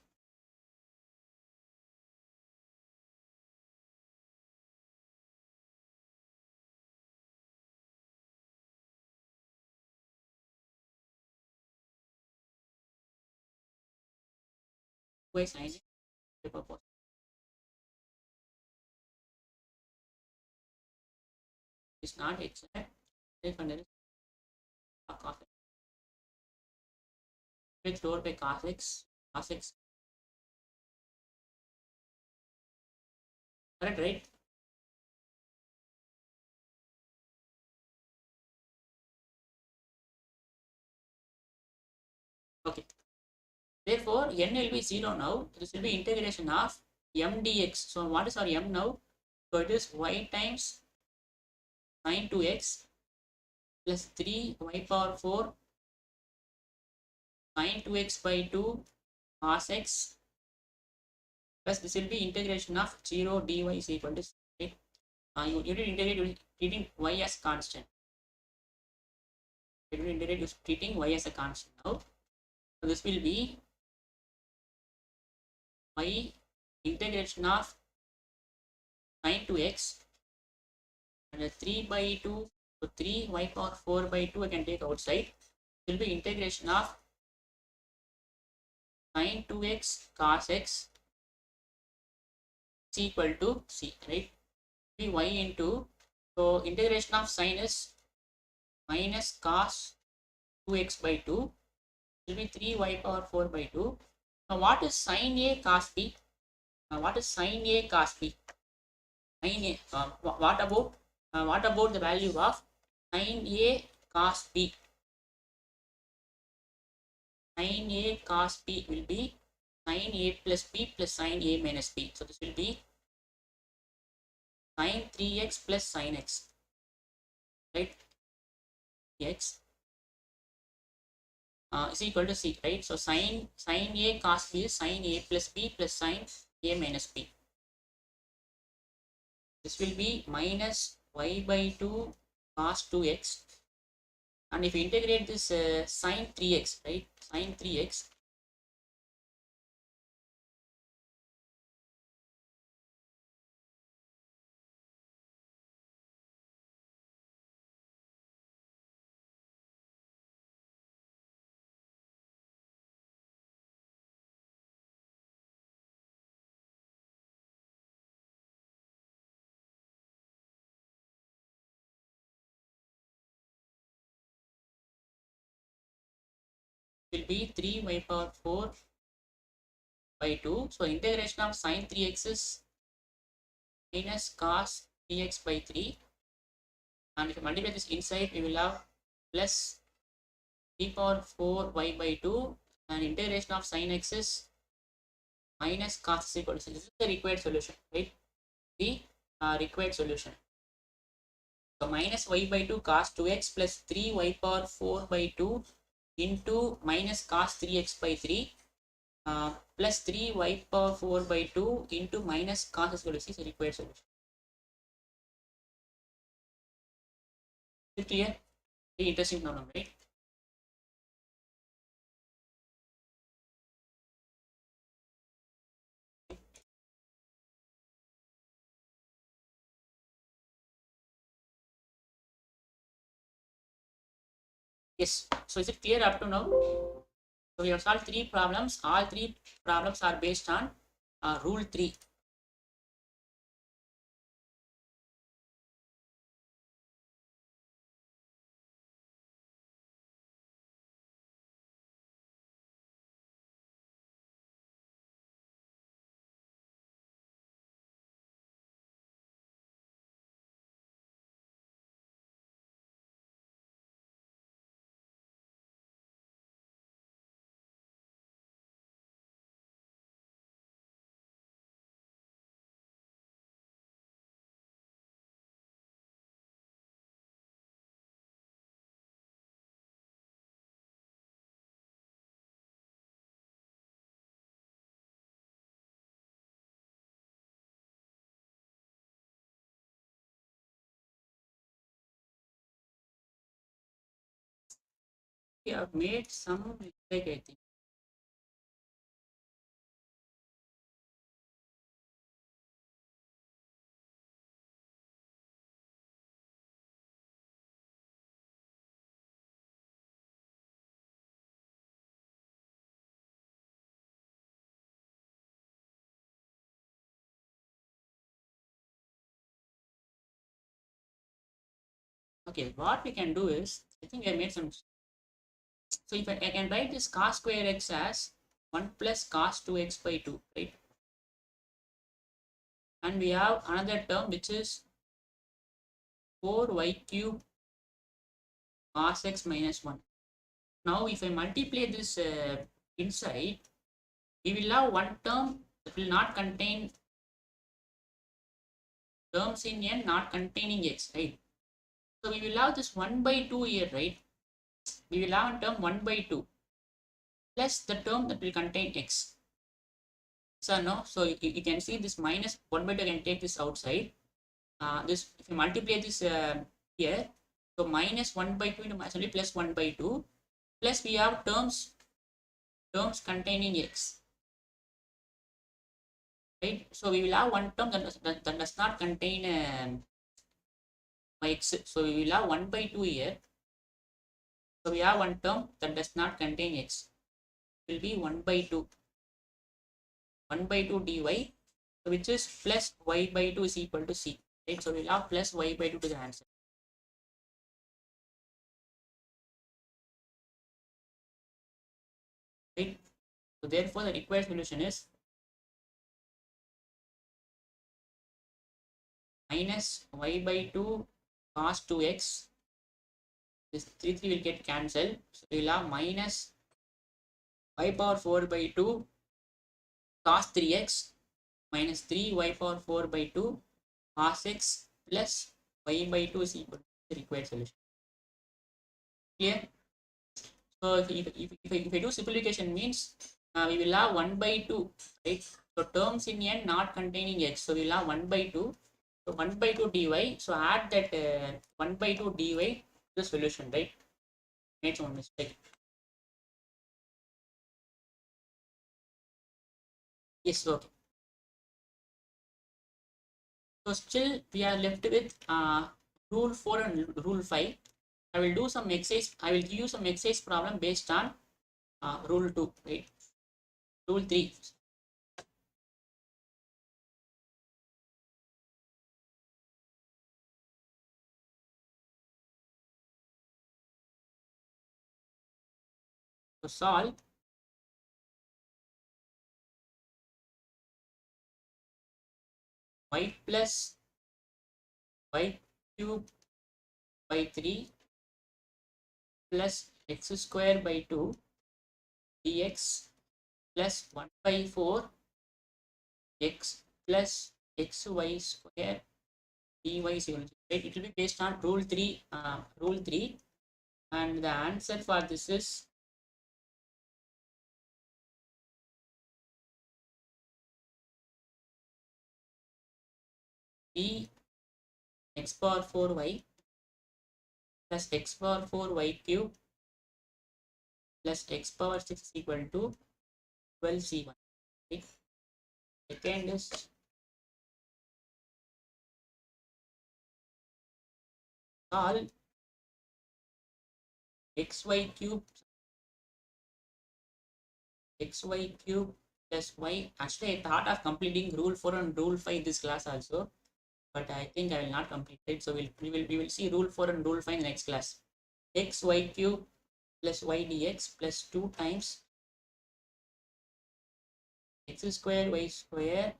Y sin it. It's not exact. If and then cos x. It's lower by cos x. Cos x. Correct, right? Okay. Therefore, n will be 0 now. This will be integration of m dx. So what is our m now? So it is y times sin 2x plus 3 y power 4 sin 2x by 2 cos x plus this will be integration of 0 dy is equal to 8. You need to integrate treating y as constant. You need to integrate treating y as a constant now. So this will be y integration of sin 2x and 3 by 2. So 3 y power 4 by 2 I can take outside. It will be integration of sin 2x cos x is equal to c, right? Be y into, so integration of sin is minus cos 2x by 2 will be 3y power 4 by 2. Now what is sin a cos b? Now what is sin a cos b? Sin a, what about the value of sin a cos b? Sin a cos b will be sin a plus b plus sin a minus b. So this will be sin 3x plus sin x, right? X is equal to c, right? So sin a cos b is sin a plus b plus sin a minus b. This will be minus y by 2 cos 2x, and if you integrate this sin 3x, right? Sin 3x, will be 3y power 4 by 2. So integration of sine 3x is minus cos 3x by 3. And if you multiply this inside, we will have plus 3 power 4 y by 2. And integration of sine x is minus cos is equal to 6. This is the required solution, right? The required solution. So minus y by 2 cos 2x plus 3y power 4 by 2 into minus cos 3x by 3 plus 3y power 4 by 2 into minus cos is equal to 6 is the required solution. Is it clear? Very interesting problem, right? Yes. So is it clear up to now? So we have solved 3 problems. All 3 problems are based on rule 3. We have made some mistake, I think. Okay, what we can do is, I think I made some. So if I can write this cos square x as 1 plus cos 2x by 2, right? And we have another term which is 4y cube cos x minus 1. Now if I multiply this inside, we will have one term that will not contain terms in n not containing x, right? So we will have this 1 by 2 here, right? We will have a term 1 by 2 plus the term that will contain x. So no, so you can see this minus 1 by 2 can take this outside. This if you multiply this here, so minus 1 by 2 into minus plus 1 by 2 plus we have terms containing x, right? So we will have one term that does not contain x. So we will have 1 by 2 here. So we have one term that does not contain x. It will be 1 by 2 dy, which is plus y by 2 is equal to c, right? So we'll have plus y by 2 to the answer, right? So therefore the required solution is minus y by 2 cos 2x. This 3 will get cancelled. So we'll have minus y power 4 by 2 cos 3x minus 3y power 4 by 2 cos x plus y by 2 is equal to the required solution. Clear? So if I do simplification means we will have 1 by 2, right? So terms in n not containing x. So we will have 1 by 2. So 1 by 2 dy. So add that 1 by 2 dy to the solution, right? Made one mistake. Yes, okay. So still we are left with rule 4 and rule 5. I will do some exercise. I will give you some exercise problem based on rule 2, right? Rule 3. So solve y plus y cube by 3 plus x square by 2 dx plus 1 by 4 x plus xy square dy is equal to, right? It will be based on rule 3, and the answer for this is b x power 4y plus x power 4y cube plus x power 6 is equal to 12c1. Right? Second is solve xy cube plus y. Actually, I thought of completing rule 4 and rule 5 this class also, but I think I will not complete it. So we will see rule 4 and rule 5 in the next class. Xy cube plus y dx plus 2 times x square y square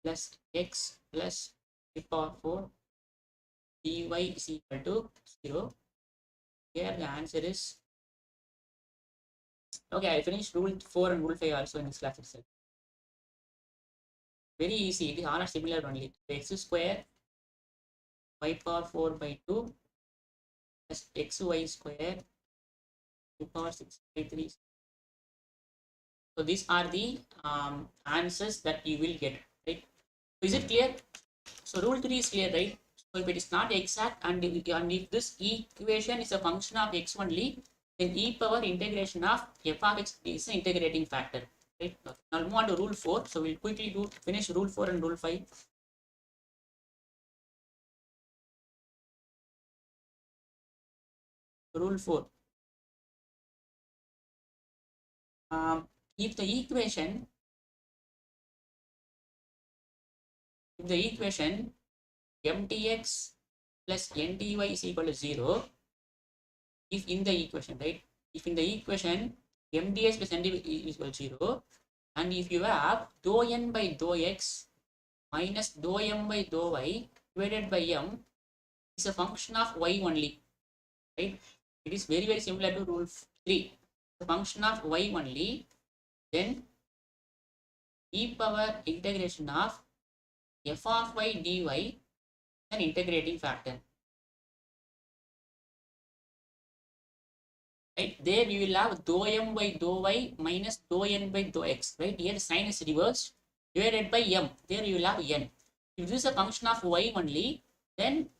plus x plus e power 4 dy is equal to 0. Here the answer is okay. I finished rule 4 and rule 5 also in this class itself. Very easy. These are similar only. X square y power 4 by 2 plus xy square e power 6 by 3. So these are the answers that you will get, right? Is it clear? So rule 3 is clear, right? So if it is not exact and if this equation is a function of x only, then e power integration of f of x is an integrating factor, right? Now I'll move on to rule 4. So we'll quickly finish rule 4 and rule 5. Rule 4. If the equation mdx plus ndy is equal to 0, if in the equation, right? If in the equation mdx plus ndy is equal to 0, and if you have dou n by dou x minus dou m by dou y divided by m is a function of y only, right? It is very similar to rule 3. The function of y only, then e power integration of f of y dy an integrating factor. Right, there you will have dou m by dou y minus dou n by dou x, right? Here sign is reversed, divided by m. There you will have n. If this is a function of y only, then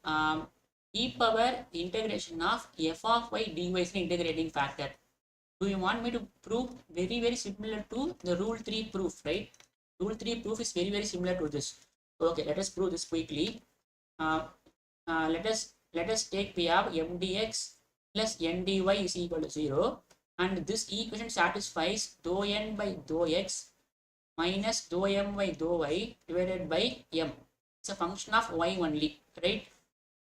e power integration of f of y dy is an integrating factor. Do you want me to prove? Very similar to the rule 3 proof, right? Rule 3 proof is very similar to this. Okay, let us prove this quickly. Let us take, we have mdx plus ndy is equal to 0, and this equation satisfies dou n by dou x minus dou m by dou y divided by m. It's a function of y only, right?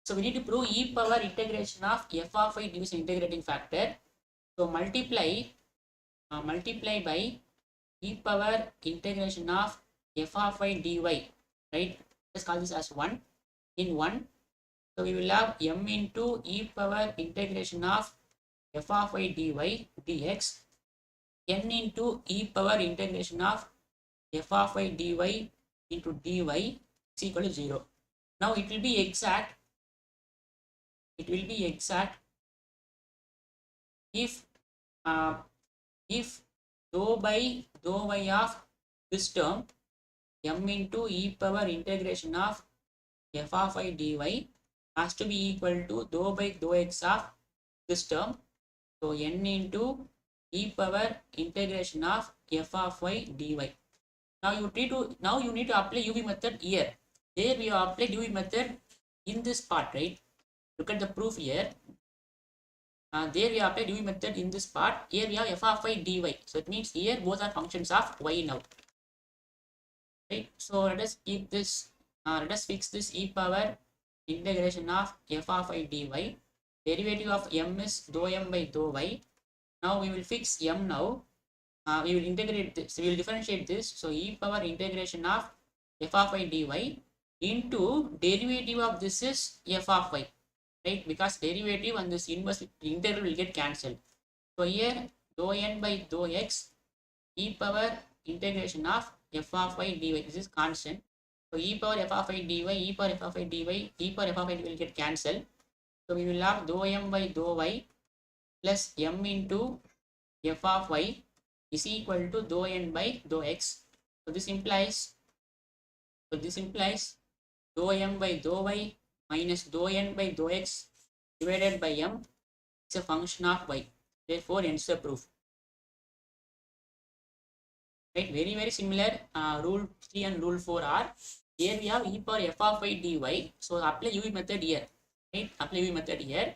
So we need to prove e power integration of f of y is an integrating factor. So multiply by e power integration of f of y dy, right? Let's call this as 1 in 1. So we will have m into e power integration of f of y dy dx, n into e power integration of f of y dy into dy is equal to 0. Now it will be exact. It will be exact if dou by dou y of this term m into e power integration of f of y dy has to be equal to dou by dou x of this term. So n into e power integration of f of y dy. Now you need to apply UV method here. There we have applied UV method in this part, right? Look at the proof here. There we have applied UV method in this part. Here we have f of y dy. So it means here both are functions of y now. Right? So let us keep this. Let us fix this e power integration of f of y dy. Derivative of m is dou m by dou y. Now we will fix m now. We will integrate this, we will differentiate this. So e power integration of f of y dy into derivative of this is f of y, right? Because derivative and this inverse integral will get cancelled. So here dou n by dou x e power integration of f of y dy. This is constant. So e power f of y dy, e power f of y dy, e power f of y will get cancelled. So we will have dou m by dou y plus m into f of y is equal to dou n by dou x. So this implies dou m by dou y minus dou n by dou x divided by m is a function of y. Therefore ends the proof. Right, very similar. Rule 3 and rule 4 are here we have e power f of y dy. So apply UV method here. Right, apply UV method here.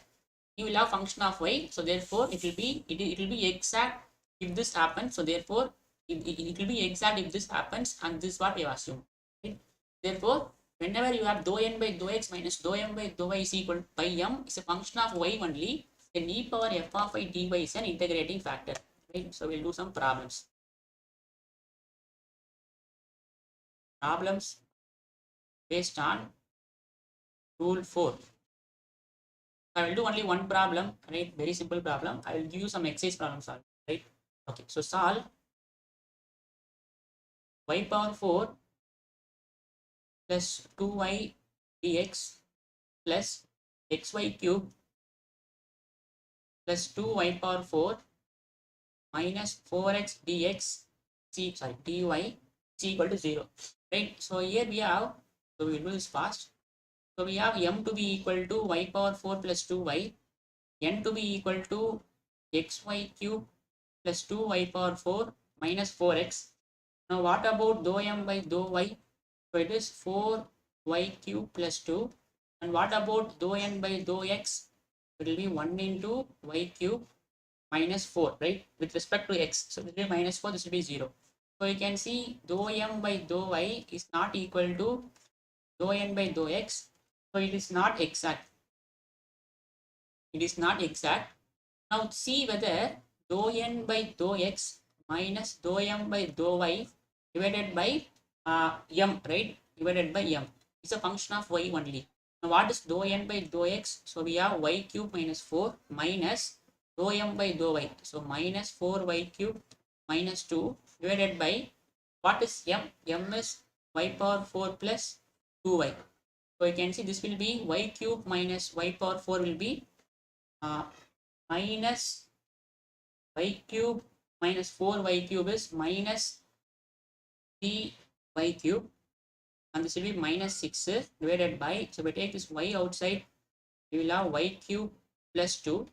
You will have function of y. So therefore it will be exact if this happens. So therefore it will be exact if this happens, and this is what we have assumed. Right? Therefore whenever you have dou n by dou x minus dou m by dou y is equal by m is a function of y only, then e power f of y dy is an integrating factor. Right? So we'll do some problems. Based on rule 4. I will do only one problem, right? Very simple problem. I will give you some exercise problem solve, right? Okay, so solve y power 4 plus 2y dx plus xy cube plus 2y power 4 minus 4x dx dy is equal to 0, right? So here we have, so we will do this fast. So we have m to be equal to y power 4 plus 2y, n to be equal to xy cube plus 2y power 4 minus 4x. Now what about dou m by dou y? So it is 4y cube plus 2. And what about dou n by dou x? It will be 1 into y cube minus 4, right? With respect to x. So it will be minus 4, this will be 0. So you can see dou m by dou y is not equal to dou n by dou x. So it is not exact. It is not exact. Now see whether dou n by dou x minus dou m by dou y divided by m, right? Divided by m is a function of y only. Now what is dou n by dou x? So we have y cube minus 4 minus dou m by dou y. So minus 4y cube minus 2 divided by what is m? M is y power 4 plus 2y. So you can see this will be y cube minus y power 4 will be minus y cube minus 4y cube is minus 3y cube, and this will be minus 6 divided by, so we take this y outside, we will have y cube plus 2,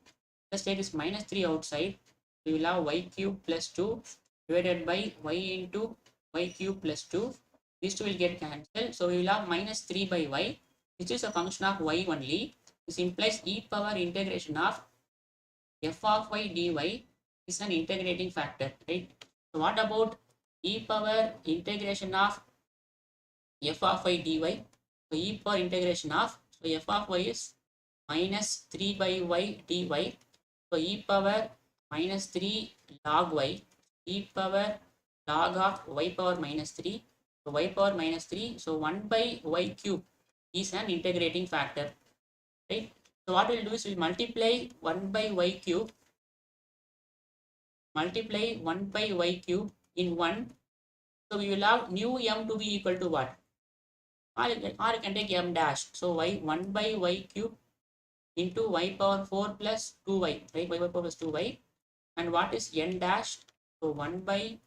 let's take this minus 3 outside, we will have y cube plus 2 divided by y into y cube plus 2. These two will get cancelled, so we will have minus 3 by y, which is a function of y only. This implies e power integration of f of y dy is an integrating factor, right? So what about e power integration of f of y dy? So e power integration of, so f of y is minus 3 by y dy. So e power minus 3 log y, e power log of y power minus 3. So y power minus 3. So 1 by y cube is an integrating factor, right? So what we'll do is we'll multiply 1 by y cube, multiply 1 by y cube in 1. So we will have new m to be equal to what? Or you can take m dash. So y 1 by y cube into y power 4 plus 2y, right? Y power 4 plus 2y. And what is n dash? So 1 by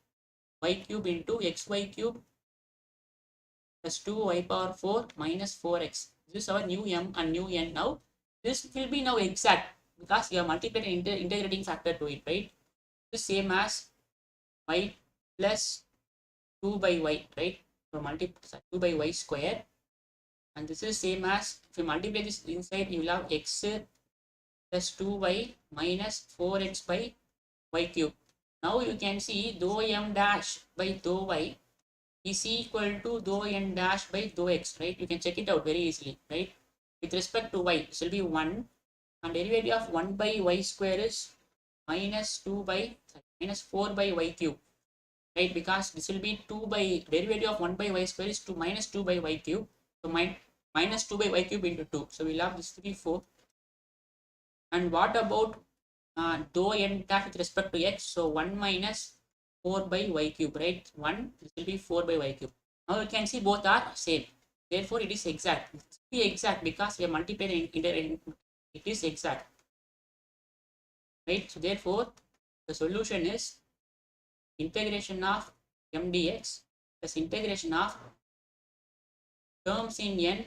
y cube into xy cube plus 2y power 4 minus 4x. This is our new m and new n now. This will be now exact because you have multiplied an integrating factor to it, right? This is same as y plus 2 by y, right? So multiply 2 by y square, and this is same as, if you multiply this inside, you will have x plus 2y minus 4x by y cube. Now you can see dou m dash by dou y is equal to dou n dash by dou x, right? You can check it out very easily, right? With respect to y, this will be 1, and derivative of 1 by y square is minus 4 by y cube, right? Because this will be 2 by derivative of 1 by y square is 2 minus 2 by y cube. So minus 2 by y cube into 2. So we'll have this to be 4. And what about dou n dash with respect to x? So 1 minus 4 by y cube, right? 1, this will be 4 by y cube. Now you can see both are same. Therefore, it is exact. It will be exact because we are multiplying it is exact, right? So therefore, the solution is integration of m dx plus integration of terms in n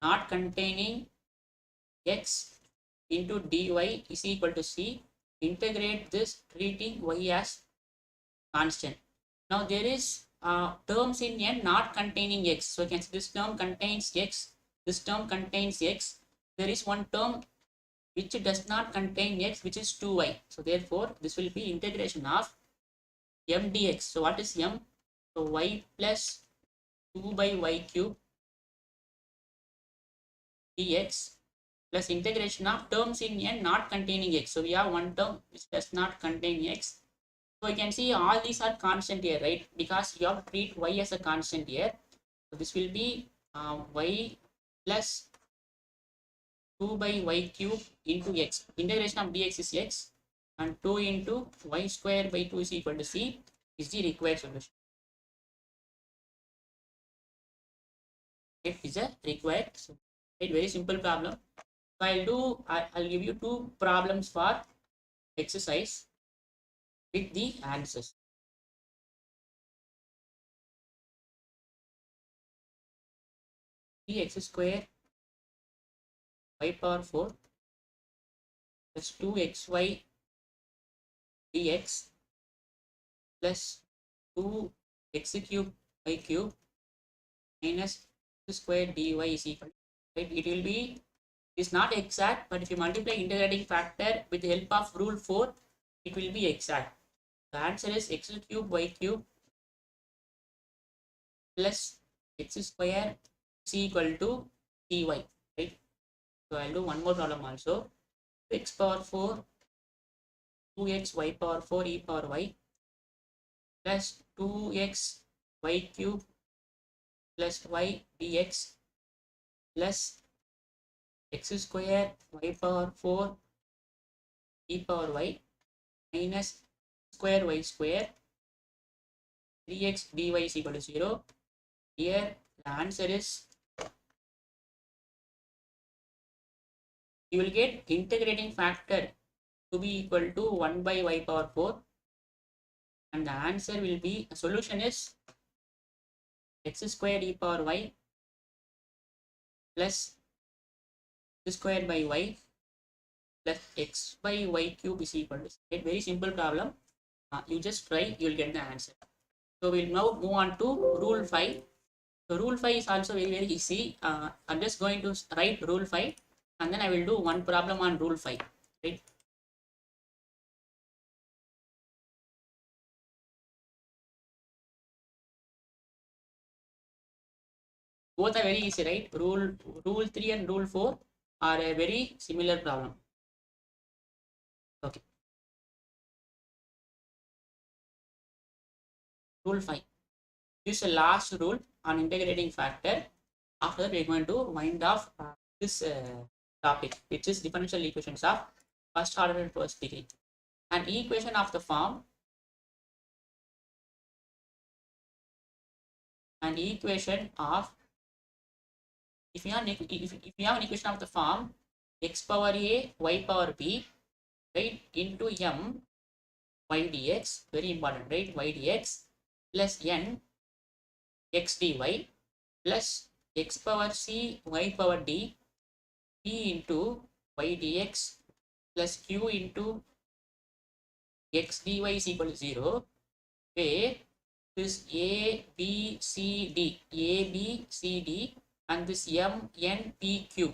not containing x into dy is equal to c. Integrate this treating y as constant. Now there is terms in n not containing x. So you can see this term contains x. This term contains x. There is one term which does not contain x, which is 2y. So therefore, this will be integration of m dx. So what is m? So y plus 2 by y cube dx plus integration of terms in n not containing x. So we have one term which does not contain x. So you can see all these are constant here, right? Because you have to treat y as a constant here. So this will be y plus 2 by y cube into x. Integration of dx is x, and 2 into y square by 2 is equal to c is the required solution. It is a required solution. Right? Very simple problem. So I'll give you 2 problems for exercise with the answers. X square y power 4 plus 2xy dx plus 2x cube y cube minus x square dy is equal to, right? It will be, it's not exact, but if you multiply integrating factor with the help of rule 4, it will be exact. The answer is x cube y cube plus x square is equal to dy, right? So I'll do one more problem also. X power 4 2x y power 4 e power y plus 2x y cube plus y dx plus x square y power 4 e power y minus square y square 3x dy is equal to 0. Here the answer is, you will get integrating factor to be equal to 1 by y power 4, and the answer will be, the solution is x square e power y plus x square by y plus x by y cube is equal to 8. Very simple problem. You just try, you will get the answer. So we'll now move on to rule 5. So rule 5 is also very easy. I'm just going to write rule 5 and then I will do one problem on rule 5. Right? Both are very easy, right? Rule 3 and rule 4 are a very similar problem. Okay. Rule 5. This is the last rule on integrating factor. After that, we are going to wind off this topic, which is differential equations of first order and first degree. An equation of the form, an equation of, if you have an equation of the form x power a y power b, right, into m y dx, very important, right, y dx plus n x dy plus x power c y power d p into y dx plus q into x dy is equal to 0, where this a b c d and this m n p q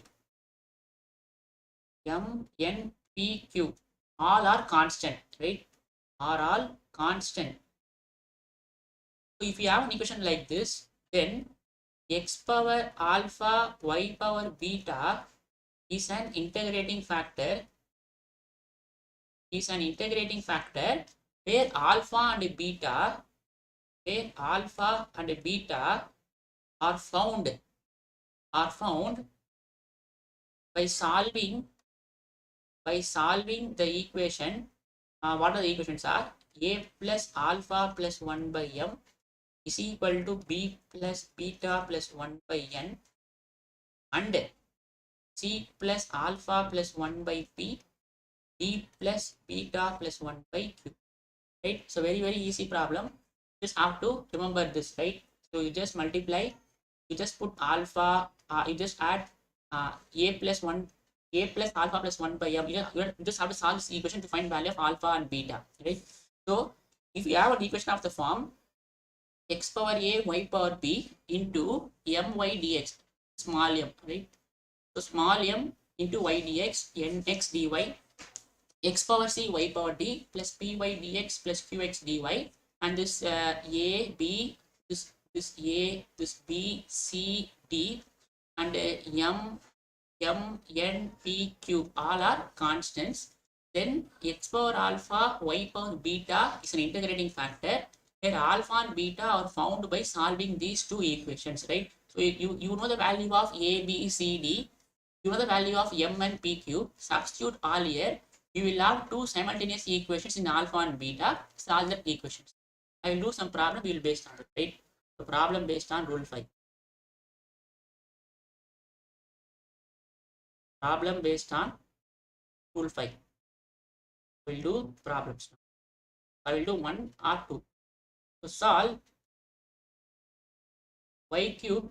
all are constant, right? Are all constant. So if you have an equation like this, then x power alpha y power beta is an integrating factor where alpha and beta are found by solving the equation. What are the equations are? A plus alpha plus 1 by m is equal to b plus beta plus 1 by n, and c plus alpha plus 1 by p, d plus beta plus 1 by q. Right? So very easy problem. Just have to remember this, right? So you just multiply, you just put alpha, you just add a plus alpha plus 1 by m. You just have to solve this equation to find value of alpha and beta, right? So if you have an equation of the form x power a y power b into my dx, small m, right? So small m into y dx nx dy, x power c y power d plus py dx plus qx dy, and this a b, this a, this b c d, and m n p q all are constants. Then x power alpha y power beta is an integrating factor where alpha and beta are found by solving these two equations, right? So you know the value of a b c d, you know the value of m and pq, substitute all here. You will have two simultaneous equations in alpha and beta. Solve the equations. I will do some problem. We will based on it, right? The problem based on rule 5. Problem based on rule 5. We'll do problems. I will do 1 or 2. To solve y cube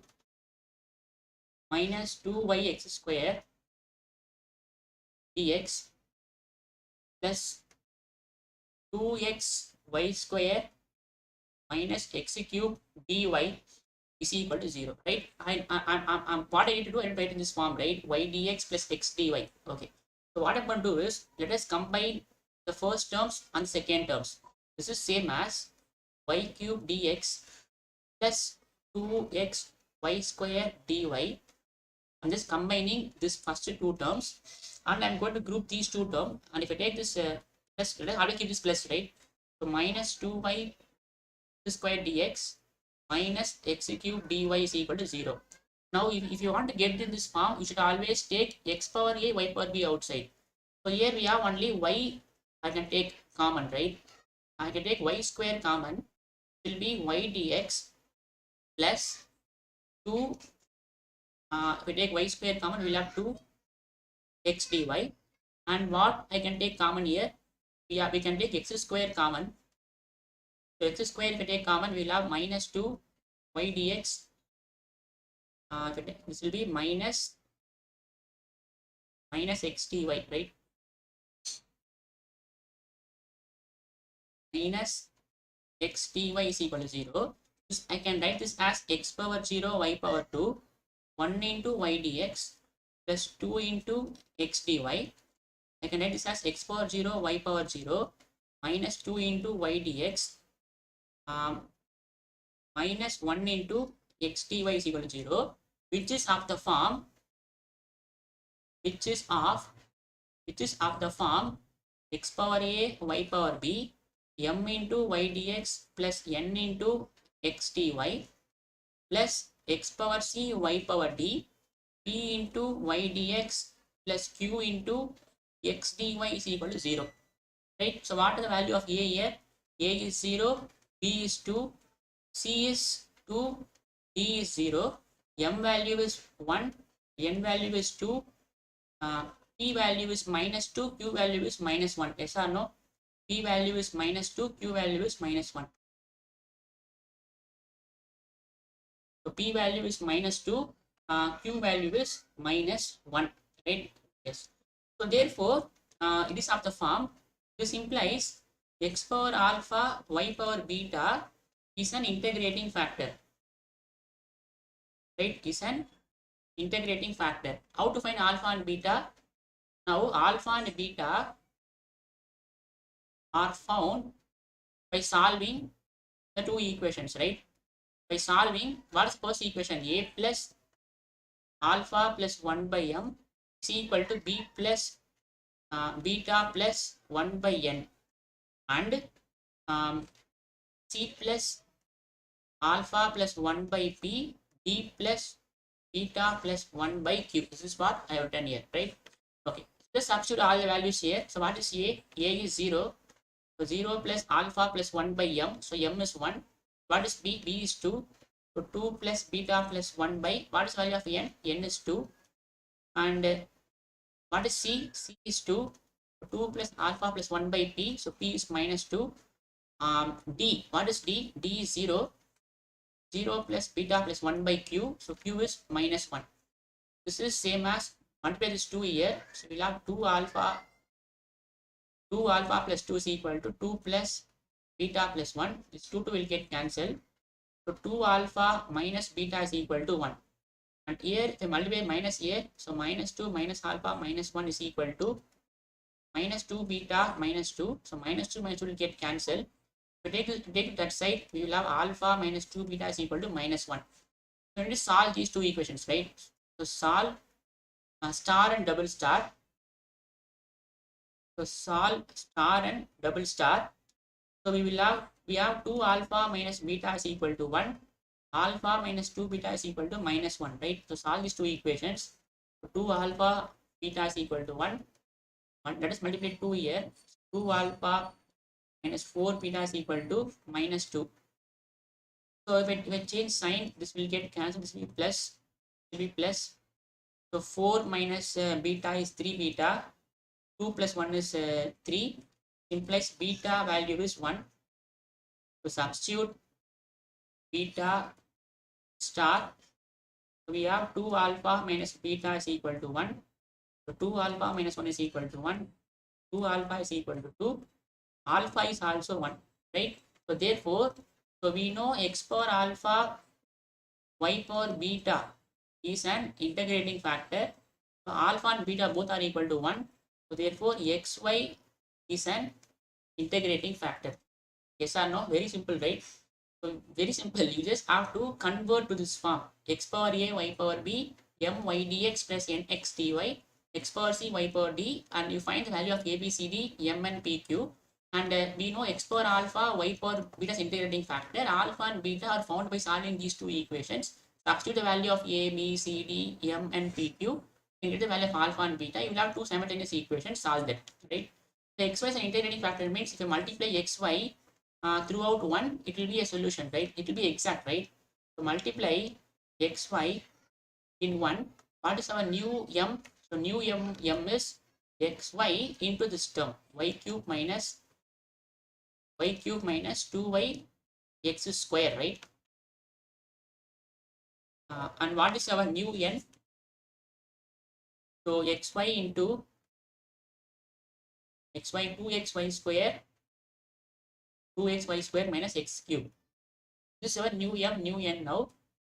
minus 2yx square dx plus 2xy square minus x cube dy is equal to 0, right? What I need to do, I need to write in this form, right? Y dx plus x dy. Okay. So what I'm going to do is, let us combine the first terms and second terms. This is same as y cube dx plus 2xy square dy. I'm just combining this first two terms, and I'm going to group these two terms. And if I take this plus, how do I keep this plus, right? So minus 2y square dx minus x cube dy is equal to 0. Now, if you want to get in this form, you should always take x power a, y power b outside. So here we have only y, I can take common, right? I can take y square common, will be y dx plus 2, if we take y square common, we'll have 2 x dy. And what I can take common here, we can take x square common. So x square, if I take common, we'll have minus 2 y dx. This will be minus x dy, right? Minus x dy is equal to 0. I can write this as x power 0 y power 2 1 into y dx plus 2 into x dy. I can write this as x power 0 y power 0 minus 2 into y dx minus 1 into x dy is equal to 0, which is of the form x power a y power b m into y dx plus n into x dy plus x power c y power d p into y dx plus q into x dy is equal to 0, right? So what is the value of a here? A is 0, b is 2, c is 2, d is 0, m value is 1, n value is 2, p value is minus 2, q value is minus 1. Yes or no? P value is minus 2, q value is minus 1. So p value is minus 2, q value is minus 1, right? Yes. So therefore, it is of the form, this implies x power alpha y power beta is an integrating factor, right? Is an integrating factor. How to find alpha and beta? Now alpha and beta are found by solving the two equations, right? By solving, what is the first equation? A plus alpha plus 1 by m is equal to b plus beta plus 1 by n, and c plus alpha plus 1 by p, d plus beta plus 1 by q. This is what I have done here, right? Okay, just substitute all the values here. So what is a? A is 0. So 0 plus alpha plus 1 by m. So m is 1. What is b? B is 2. So 2 plus beta plus 1 by, what is the value of n? N is 2. And what is c? C is 2. 2 plus alpha plus 1 by p. So p is minus 2. D. What is d? D is 0. 0 plus beta plus 1 by q. So q is minus 1. This is same as multiply this 2 here. So we'll have 2 alpha plus 2 is equal to 2 plus beta plus 1. This 2 will get cancelled. So 2 alpha minus beta is equal to 1. And here if I multiply minus here, so minus 2 minus alpha minus 1 is equal to minus 2 beta minus 2. So minus 2 will get cancelled. So take it that side, we will have alpha minus 2 beta is equal to minus 1. So we need to solve these two equations, right? So solve star and double star. So solve star and double star. So we have 2 alpha minus beta is equal to 1. Alpha minus 2 beta is equal to minus 1, right? So solve these two equations. So 2 alpha beta is equal to 1. Let us multiply 2 here. 2 alpha minus 4 beta is equal to minus 2. So if I change sign, this will get cancelled. This will be plus. It will be plus. So 4 minus beta is 3 beta. 2 plus 1 is 3. Implies beta value is 1. So substitute beta star. So we have 2 alpha minus beta is equal to 1. So 2 alpha minus 1 is equal to 1. 2 alpha is equal to 2. Alpha is also 1, right? So therefore, so we know x power alpha y power beta is an integrating factor. So alpha and beta both are equal to 1. So therefore, xy is an integrating factor. Yes or no? Very simple, right? So very simple. You just have to convert to this form. X power a y power b m y dx plus n x dy, x power c y power d, and you find the value of a b c d m and p q. And we know x power alpha y power beta is integrating factor. Alpha and beta are found by solving these two equations. Substitute the value of a b c d m and p q. You get the value of alpha and beta. You will have two simultaneous equations. Solve that, right? The xy is an integrating factor. Means if you multiply xy throughout 1, it will be a solution, right? It will be exact, right? So multiply xy in 1. What is our new m? So new m is xy into this term y cube minus 2y x square, right? And what is our new n? So xy into xy 2xy square 2xy square minus x cube. This is our new n now.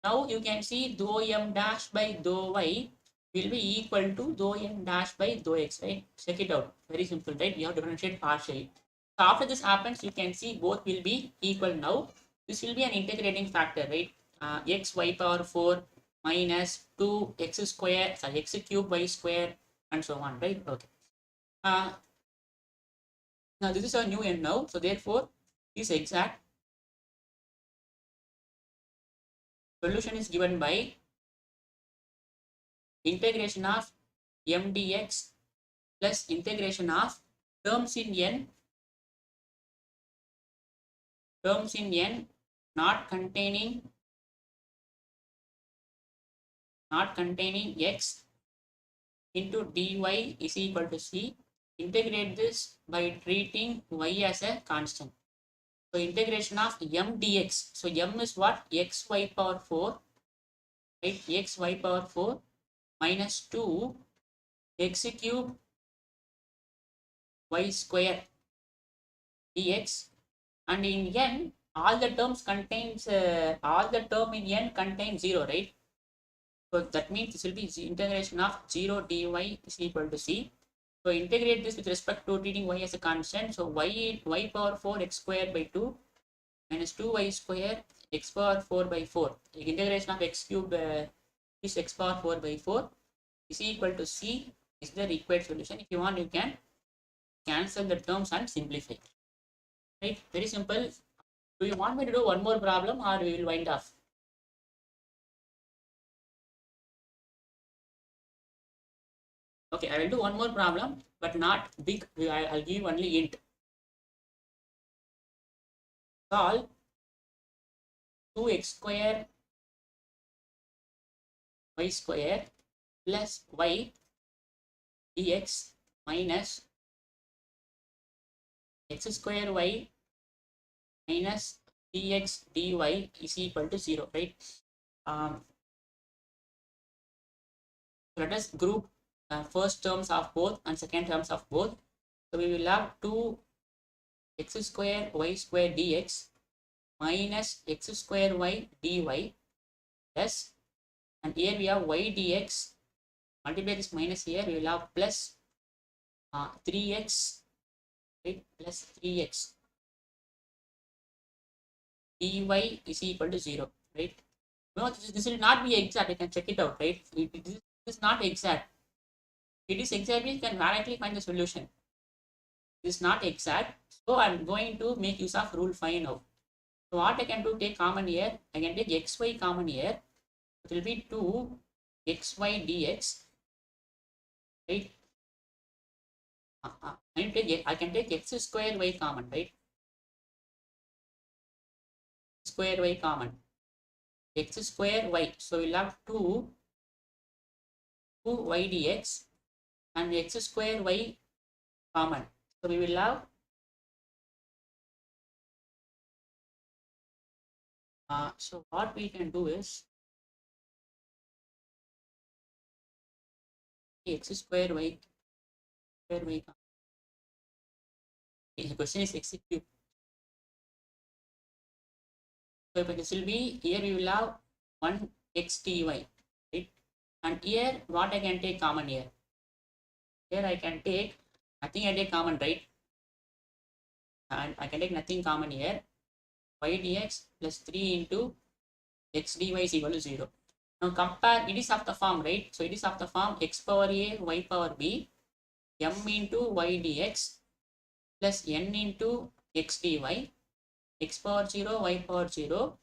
Now you can see dou m dash by dou y will be equal to dou n dash by dou x, right? Check it out. Very simple, right? We have to differentiate partially. So after this happens, you can see both will be equal now. This will be an integrating factor, right? X y power 4 minus 2 x square, sorry, x cube y square, and so on, right? Okay. Now this is our new n now. So therefore, this exact solution is given by integration of m dx plus integration of terms in n not containing x into dy is equal to c. Integrate this by treating y as a constant. So integration of m dx. So m is what? xy power 4, right? xy power 4 minus 2 x cube y square dx, and in n all the terms contains all the term in n contains 0, right? So that means this will be integration of 0 dy is equal to c. So integrate this with respect to treating y as a constant. So y power 4 x square by 2 minus 2y square x power 4 by 4. The integration of x cube is x power 4 by 4 is equal to c is the required solution. If you want, you can cancel the terms and simplify. Right? Very simple. Do you want me to do one more problem or we will wind off? Okay, I will do one more problem, but not big. I'll give only int. Solve 2x square y square plus y dx minus x square y minus dx dy is equal to 0, right? Let us group first terms of both and second terms of both. So we will have 2 x square y square dx minus x square y dy plus, and here we have y dx, multiply this minus here, we will have plus 3x, right, plus 3x dy is equal to 0, right? No, this will not be exact. You can check it out, right? This is not exact. It is exact, you can directly find the solution. This is not exact, so I'm going to make use of rule 5 now. So what I can do, take common here, I can take xy common here, it will be 2 xy dx, right? I can take x square y common, right? Square y common, x square y, so we'll have 2 y dx and x square y common, so we will have so what we can do is x square y common. The question is x cube. So this will be, here we will have 1 x dy, right? And here what I can take common here? Here I can take nothing, I take common, right? And I can take nothing common here. Y dx plus 3 into x dy is equal to 0. Now compare, it is of the form, right? So it is of the form x power a y power b m into y dx plus n into x dy x power 0 y power 0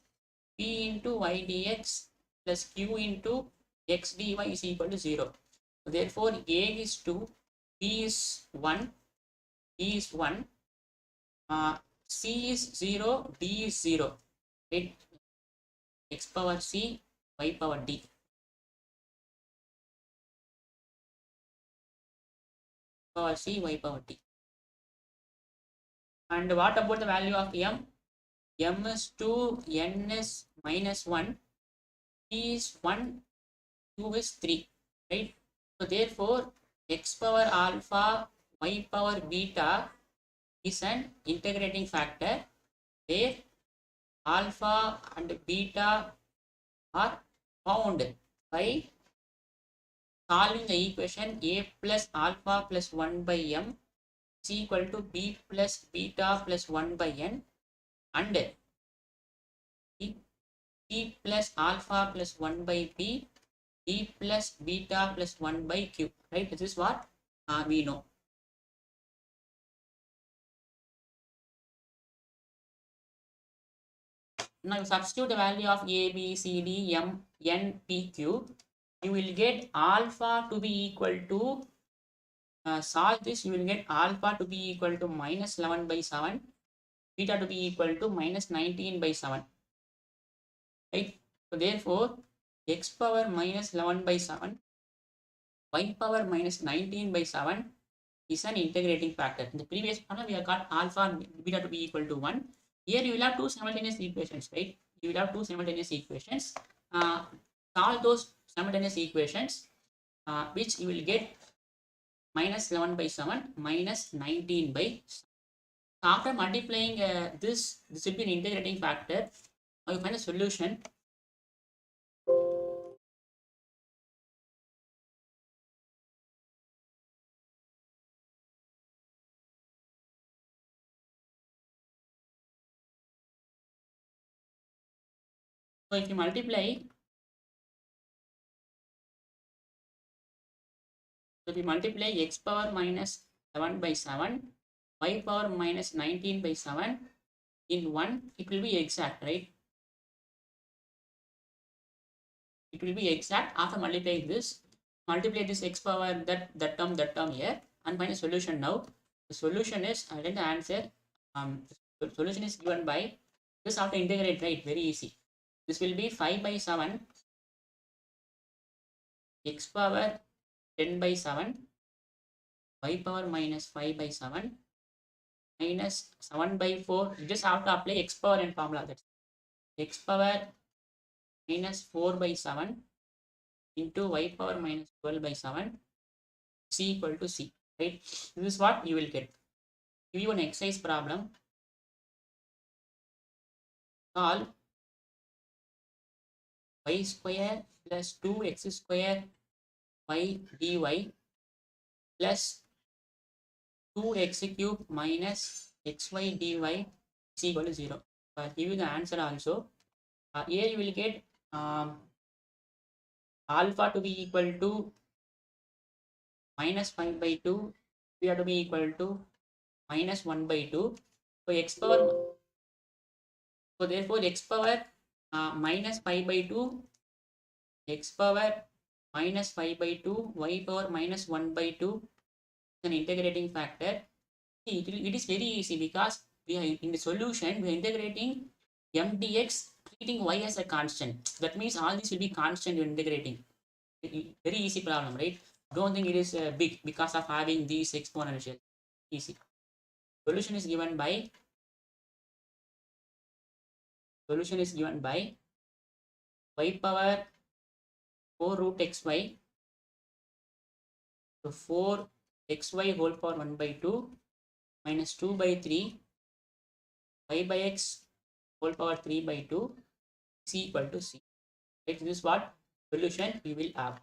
p into y dx plus q into x dy is equal to 0. So therefore a is 2, b is 1, e is 1, c is 0, d is 0, right? X power c y power d. Power c y power d. And what about the value of m? M is 2, n is minus 1, p is 1, q is 3, right? So therefore x power alpha y power beta is an integrating factor where alpha and beta are found by solving the equation a plus alpha plus 1 by m is equal to b plus beta plus 1 by n, and p plus alpha plus 1 by b, d plus beta plus 1 by q, right? This is what we know. Now you substitute the value of a, b, c, d, m, n, p, q. You will get alpha to be equal to, solve this, you will get alpha to be equal to minus 11 by 7, beta to be equal to minus 19 by 7, right? So therefore x power minus 11 by 7, y power minus 19 by 7 is an integrating factor. In the previous problem we have got alpha and beta to be equal to 1. Here you will have two simultaneous equations, right? You will have two simultaneous equations. Solve those simultaneous equations, which you will get minus 11 by 7 minus 19 by 7. After multiplying this will be an integrating factor. Now you find a solution. So if you multiply, x power minus 7 by 7, y power minus 19 by 7 in 1, it will be exact, right? It will be exact after multiplying this. Multiply this x power that term here and find a solution now. The solution is, I did the answer. The solution is given by, just have to integrate, right? Very easy. This will be 5 by 7 x power 10 by 7 y power minus 5 by 7 minus 7 by 4. You just have to apply x power and formula. That's x power minus 4 by 7 into y power minus 12 by 7 c equal to c, right? This is what you will get. Give you an exercise problem. Solve y square plus 2x square y dy plus 2x cube minus xy dy is equal to 0. I'll give you the answer also. Here you will get alpha to be equal to minus 5 by 2, beta to be equal to minus 1 by 2. So x power, so therefore x power minus 5 by 2, x power minus 5 by 2, y power minus 1 by 2 is an integrating factor. It is very easy because we are in the solution, we are integrating m dx, treating y as a constant. That means all these will be constant you're integrating. Very easy problem, right? Don't think it is big because of having these exponential. Easy. Solution is given by y power 4 root xy. So 4 xy whole power 1 by 2 minus 2 by 3 y by x whole power 3 by 2 is equal to c. Right? This is what solution we will have.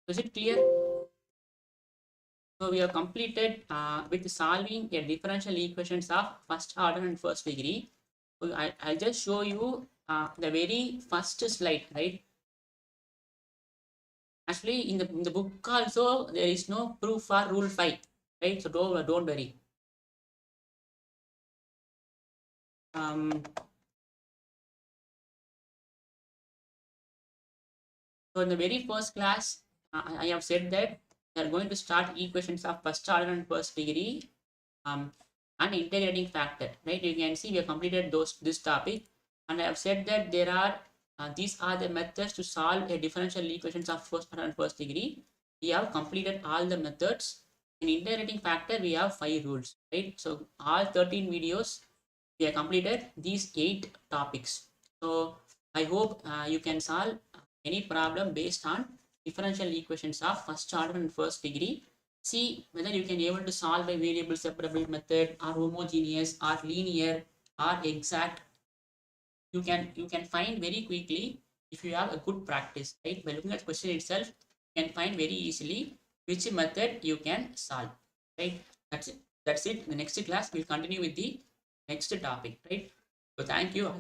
Is it clear? So we have completed with solving a differential equations of first order and first degree. So I'll just show you the very first slide, right? Actually, in the book also there is no proof for rule 5, right? So don't worry. So in the very first class, I have said that they are going to start equations of first order and first degree and integrating factor, right? You can see we have completed this topic, and I have said that there are these are the methods to solve a differential equations of first order and first degree. We have completed all the methods. In integrating factor, we have 5 rules, right? So all 13 videos we have completed these 8 topics. So I hope you can solve any problem based on differential equations of first order and first degree. See whether you can able to solve by variable separable method or homogeneous or linear or exact. You can find very quickly if you have a good practice, right? By looking at question itself, you can find very easily which method you can solve, right? That's it. In the next class we'll continue with the next topic, right? So thank you.